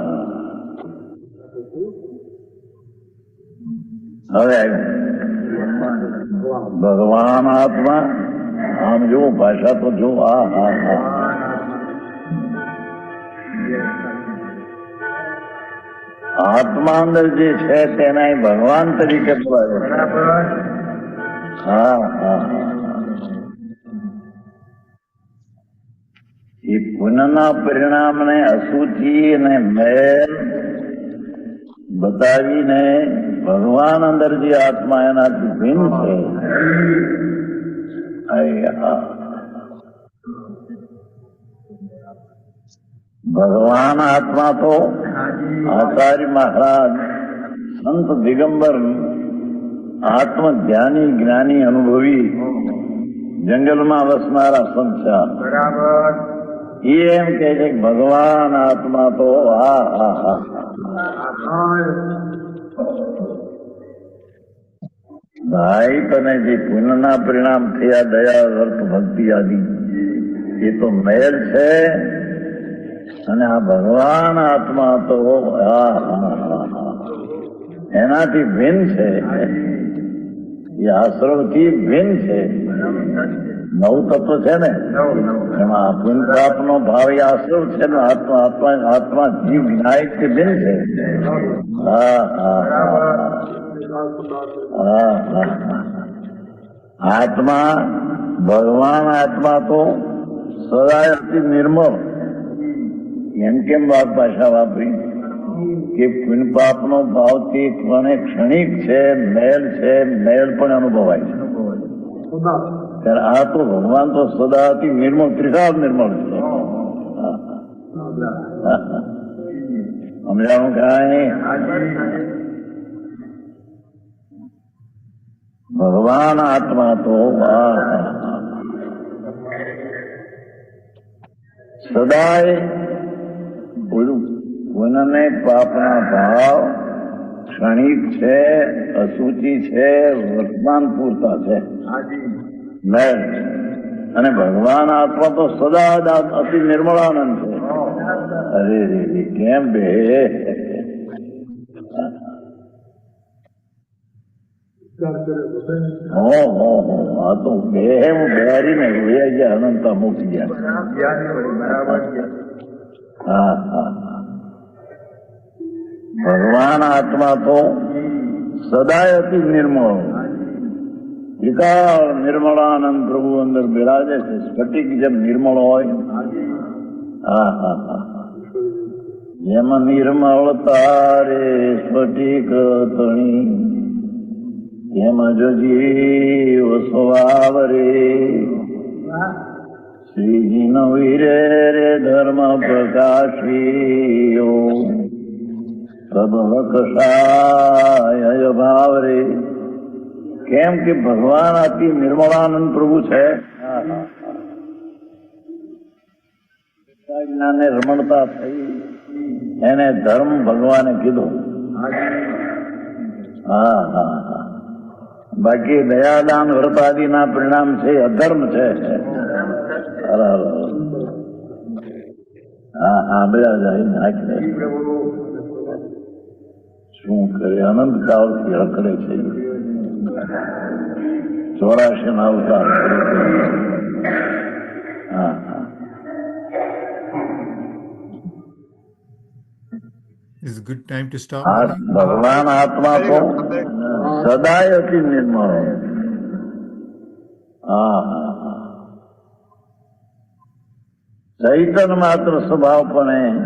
હવે આવ્યું ભગવાન આત્મા. આમ જો ભાષા તો જો. હા હા હા આત્મા અંદર જે છે તેના ભગવાન તરીકે બોલાવે. હા હા એ પુણ્યના પરિણામને અશુચિ અને મેલ બતાવીને ભગવાન અંદર જે આત્મા એનાથી ભિન્ન છે. ભગવાન આત્મા તો આચાર્ય મહારાજ સંત દિગંબર આત્મ ધ્યાની જ્ઞાની અનુભવી જંગલમાં વસનારા સંત એ એમ કે છે ભગવાન આત્મા તો હા હા હા ભાઈ તને જે પુણ્યના પરિણામ થયા દયા વર્ત ભક્તિ આદિ એ તો મેલ છે. અને આ ભગવાન આત્મા તો એનાથી ભિન્ન છે. એ આશ્રમથી ભિન્ન છે. 9 તત્વ છે ને એમાં પુણ્ય પાપનો ભાવ એ આશ્રમ છે ને. આત્મા જીવ વિનાયક થી ભિન્ન છે. હા હા હા હા આત્મા ભગવાન આત્મા તો સદાય અતિ નિર્મળ. એમ કેમ વાત ભાષા વાપરી કે પુણ્ય પાપનો ભાવથી પણ ક્ષણિક છે, મેળ છે, મેળ પણ અનુભવાય છે. ત્યારે આ તો ભગવાન તો સદા અતિ નિર્મળ, ત્રિકાળ નિર્મળ છે. સમજાણું કાંઈ? ભગવાન આત્મા તો સદાય પુણ્ય પાપના ભાવ ક્ષણિક છે, અસુચિ છે, વર્તમાન પૂરતા છે, મેળ. અને ભગવાન આત્મા તો સદા અતિ નિર્મળાનંદ છે. અરે રે કેમ બે આ તો બે બેરીને રોયા ગયા, અનંતા મૂકી ગયા. હા હા, ભગવાન આત્મા તો સદાય અતિ નિર્મળ, વિકાળ નિર્મળાનંદ પ્રભુ અંદર બિરાજે છે. સ્ફટિક જેમ નિર્મળ હોય, હા હા હા, જેમ નિર્મળતા રે સ્ફટિક તણી, એમ જ જીવ સ્વભાવ રે. શ્રીજી નો વીરે રે ધર્મ પ્રકાશીઓ, સબલકશાય ભાવ રે. કેમ કે ભગવાન અતિ નિર્મળાનંદ પ્રભુ છે. જ્ઞાને રમણતા થઈ એને ધર્મ ભગવાને કીધું. હા હા હા, બાકી દયાદાન વ્રતાદિના પરિણામ છે અધર્મ છે. હા હા, બધા જાય નાખે. શું કરે, અનંત કાળથી હકડે છે. 84 ના અવતાર. હા હા, It's a good time to stop. આ ભગવાન આત્મા તો સદાય અતિ નિર્મળ. હા હા હા, ચૈતન માત્ર સ્વભાવ પણ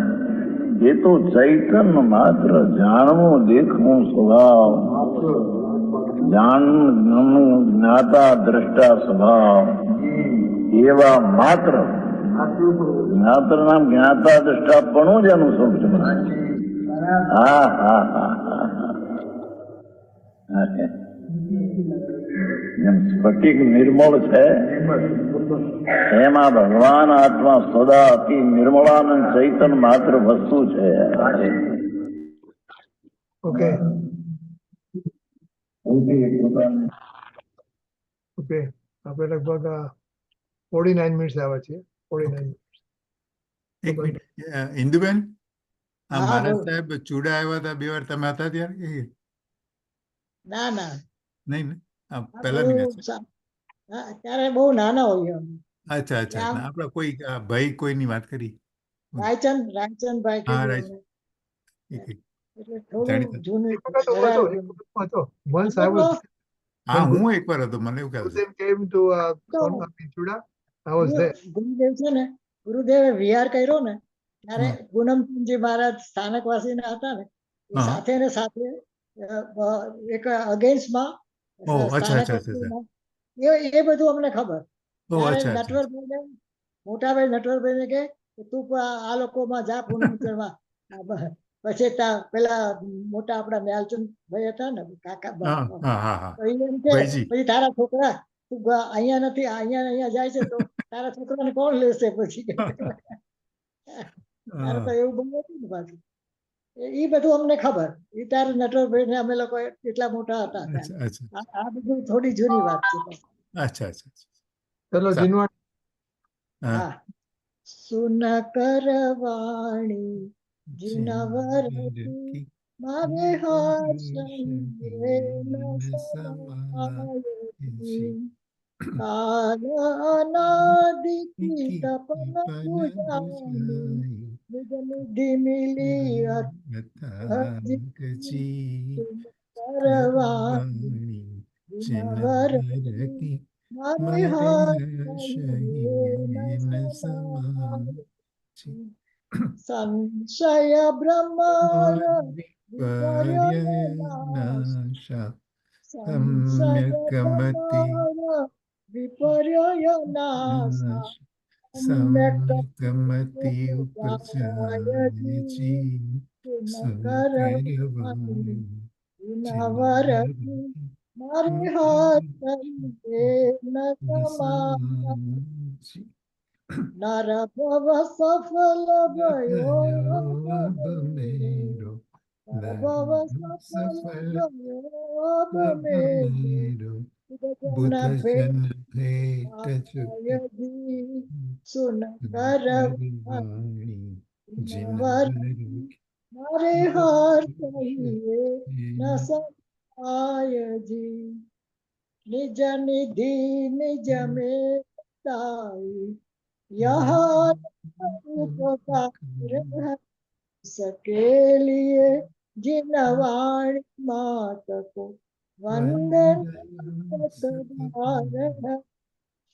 એ તો ચૈતન માત્ર જાણવું દેખવું સ્વભાવ, જાણવું જ્ઞાતા દ્રષ્ટા સ્વભાવ એવા માત્ર જ્ઞાત્ર નામ જ્ઞાતા દ્રષ્ટા પણ જ એનું સ્વરૂપ છે. હા હા હા હા, જેમ સ્ફટિક નિર્મળ છે એમાં ભગવાન આત્મા સદા અતિ નિર્મળાનંદ ચૈતન માત્ર વસ્તુ છે. ઓકે ઓકે, આપણે લગભગ 49 મિનિટ્સ આવ્યા છીએ. 49 એક મિનિટ, ઇન્દુબેન, આ હા, મહારાજ બોલો. સાહેબ ચૂડા આવ્યા હતા 2 વાર, તમે હતા ત્યારે કે ના ના, નહીં ને? આ આ પહેલાની બહુ વાત છે. હા, ત્યારે બહુ નાના હોઈએ અમે. અચ્છા અચ્છા, ત્યાં ના, આપણે કોઈ ભાઈ કોઈની વાત કરી. રાયચંદભાઈ હા, કીધું રાઈટ. અમને. એક એટલે થોડું જાણીતા. જૂનું એક વખત હું હતો, એક વખત હું હતો. Once I was હા, હું એકવાર હતો, મને એવું ખ્યાલ છે. Gurudev came to Pinchuda. I was there. ગુરુદેવ છે ને, ગુરુદેવે વિહાર કર્યો ને ત્યારે પૂનમચંદજી મહારાજ સ્થાનકવાસી ના હતા ને, એ હા. સાથે ને સાથે એક અગેન્સ્ટમાં ઓહ, અચ્છા અચ્છા અચ્છા. એ બધું અમને ખબર. ઓહ, ત્યારે અચ્છા અચ્છા. નટવરભાઈને, મોટાભાઈ નટવરભાઈને કે તું આ લોકોમાં જા પૂનમચંદમાં. પછી પેલા મોટા આપણા મ્યાલચંદ ભાઈ હતા ને, કાકા હા હા હા હા, તો ઈ એમ કે ભાઈજી. પછી તારા છોકરા તું અહીંયા નથી, અહીંયા જાય છે તો તારા છોકરાને કોણ લેશે પછી. તારે તો એવું બનતું હતું ને પાછું. એ બધું અમને ખબર. એ તારે નટવરભાઈ ને અમે લોકો એટલા મોટા હતા ત્યારે. અચ્છા અચ્છા આ બધું થોડી જૂની વાત છે. અચ્છા અચ્છા. ચલો સારું. જીનવા હા. હા, સુન કરવાણી જીનવર મારે હાસંગે ન સમાયતી. કાલ અનાદિ તપન પૂજાની નિજ નિધિ મિલી કરવાણી જીનવર મારે હાથ શહીન સમાન સંશય ભ્રમર વિપર્યનાશા સંશય સમ્યકમતિ ભ્રમર વિપર્યનાશા સમ્યકમતિ ઉપજાયજી સુકરવાણી નવરતી મારે હાથ ન સમાન નર ભવ સફલ ભયો બમેરો નર ભવ સફલ ભયો બમેરો બુદ્ધ જન જન ભેટ ભેટજી સુન કરવાણી મારે હાર કહીએ ન સહાયજી નિજ નિધિ નિજ મેં તાઈ યહાં ઉપકાર સકે લીએ जिन वाणी मात को वंदन सतबार है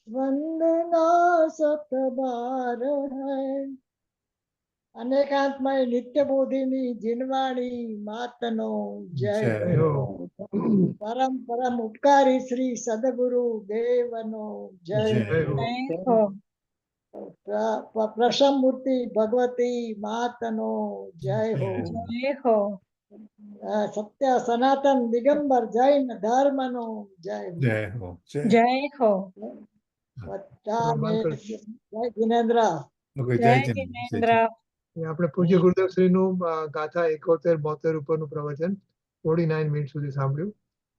वंदना सतबार है अनेकांतमय नित्य बोधिनी जिनवाणी मातनो जय जय हो। परम परम उपकारी श्री सदगुरु देवनो जय जय हो। हो। જય હો प्रसन्न मूर्ति भगवती मातनो जय हो। જય હો सत्य सनातन दिगंबर जैन धर्मनो जय हो। जय हो जय જય હો બધાને જય જિનેન્દ્ર। ઓકે, જય જય જિનેન્દ્ર એ આપણે પૂજ્ય ગુરુદેવ શ્રીનું ગાથા 71-72 ઉપરનું પ્રવચન 49 મિનિટ સુધી સાંભળ્યું.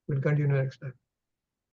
Will continue next time.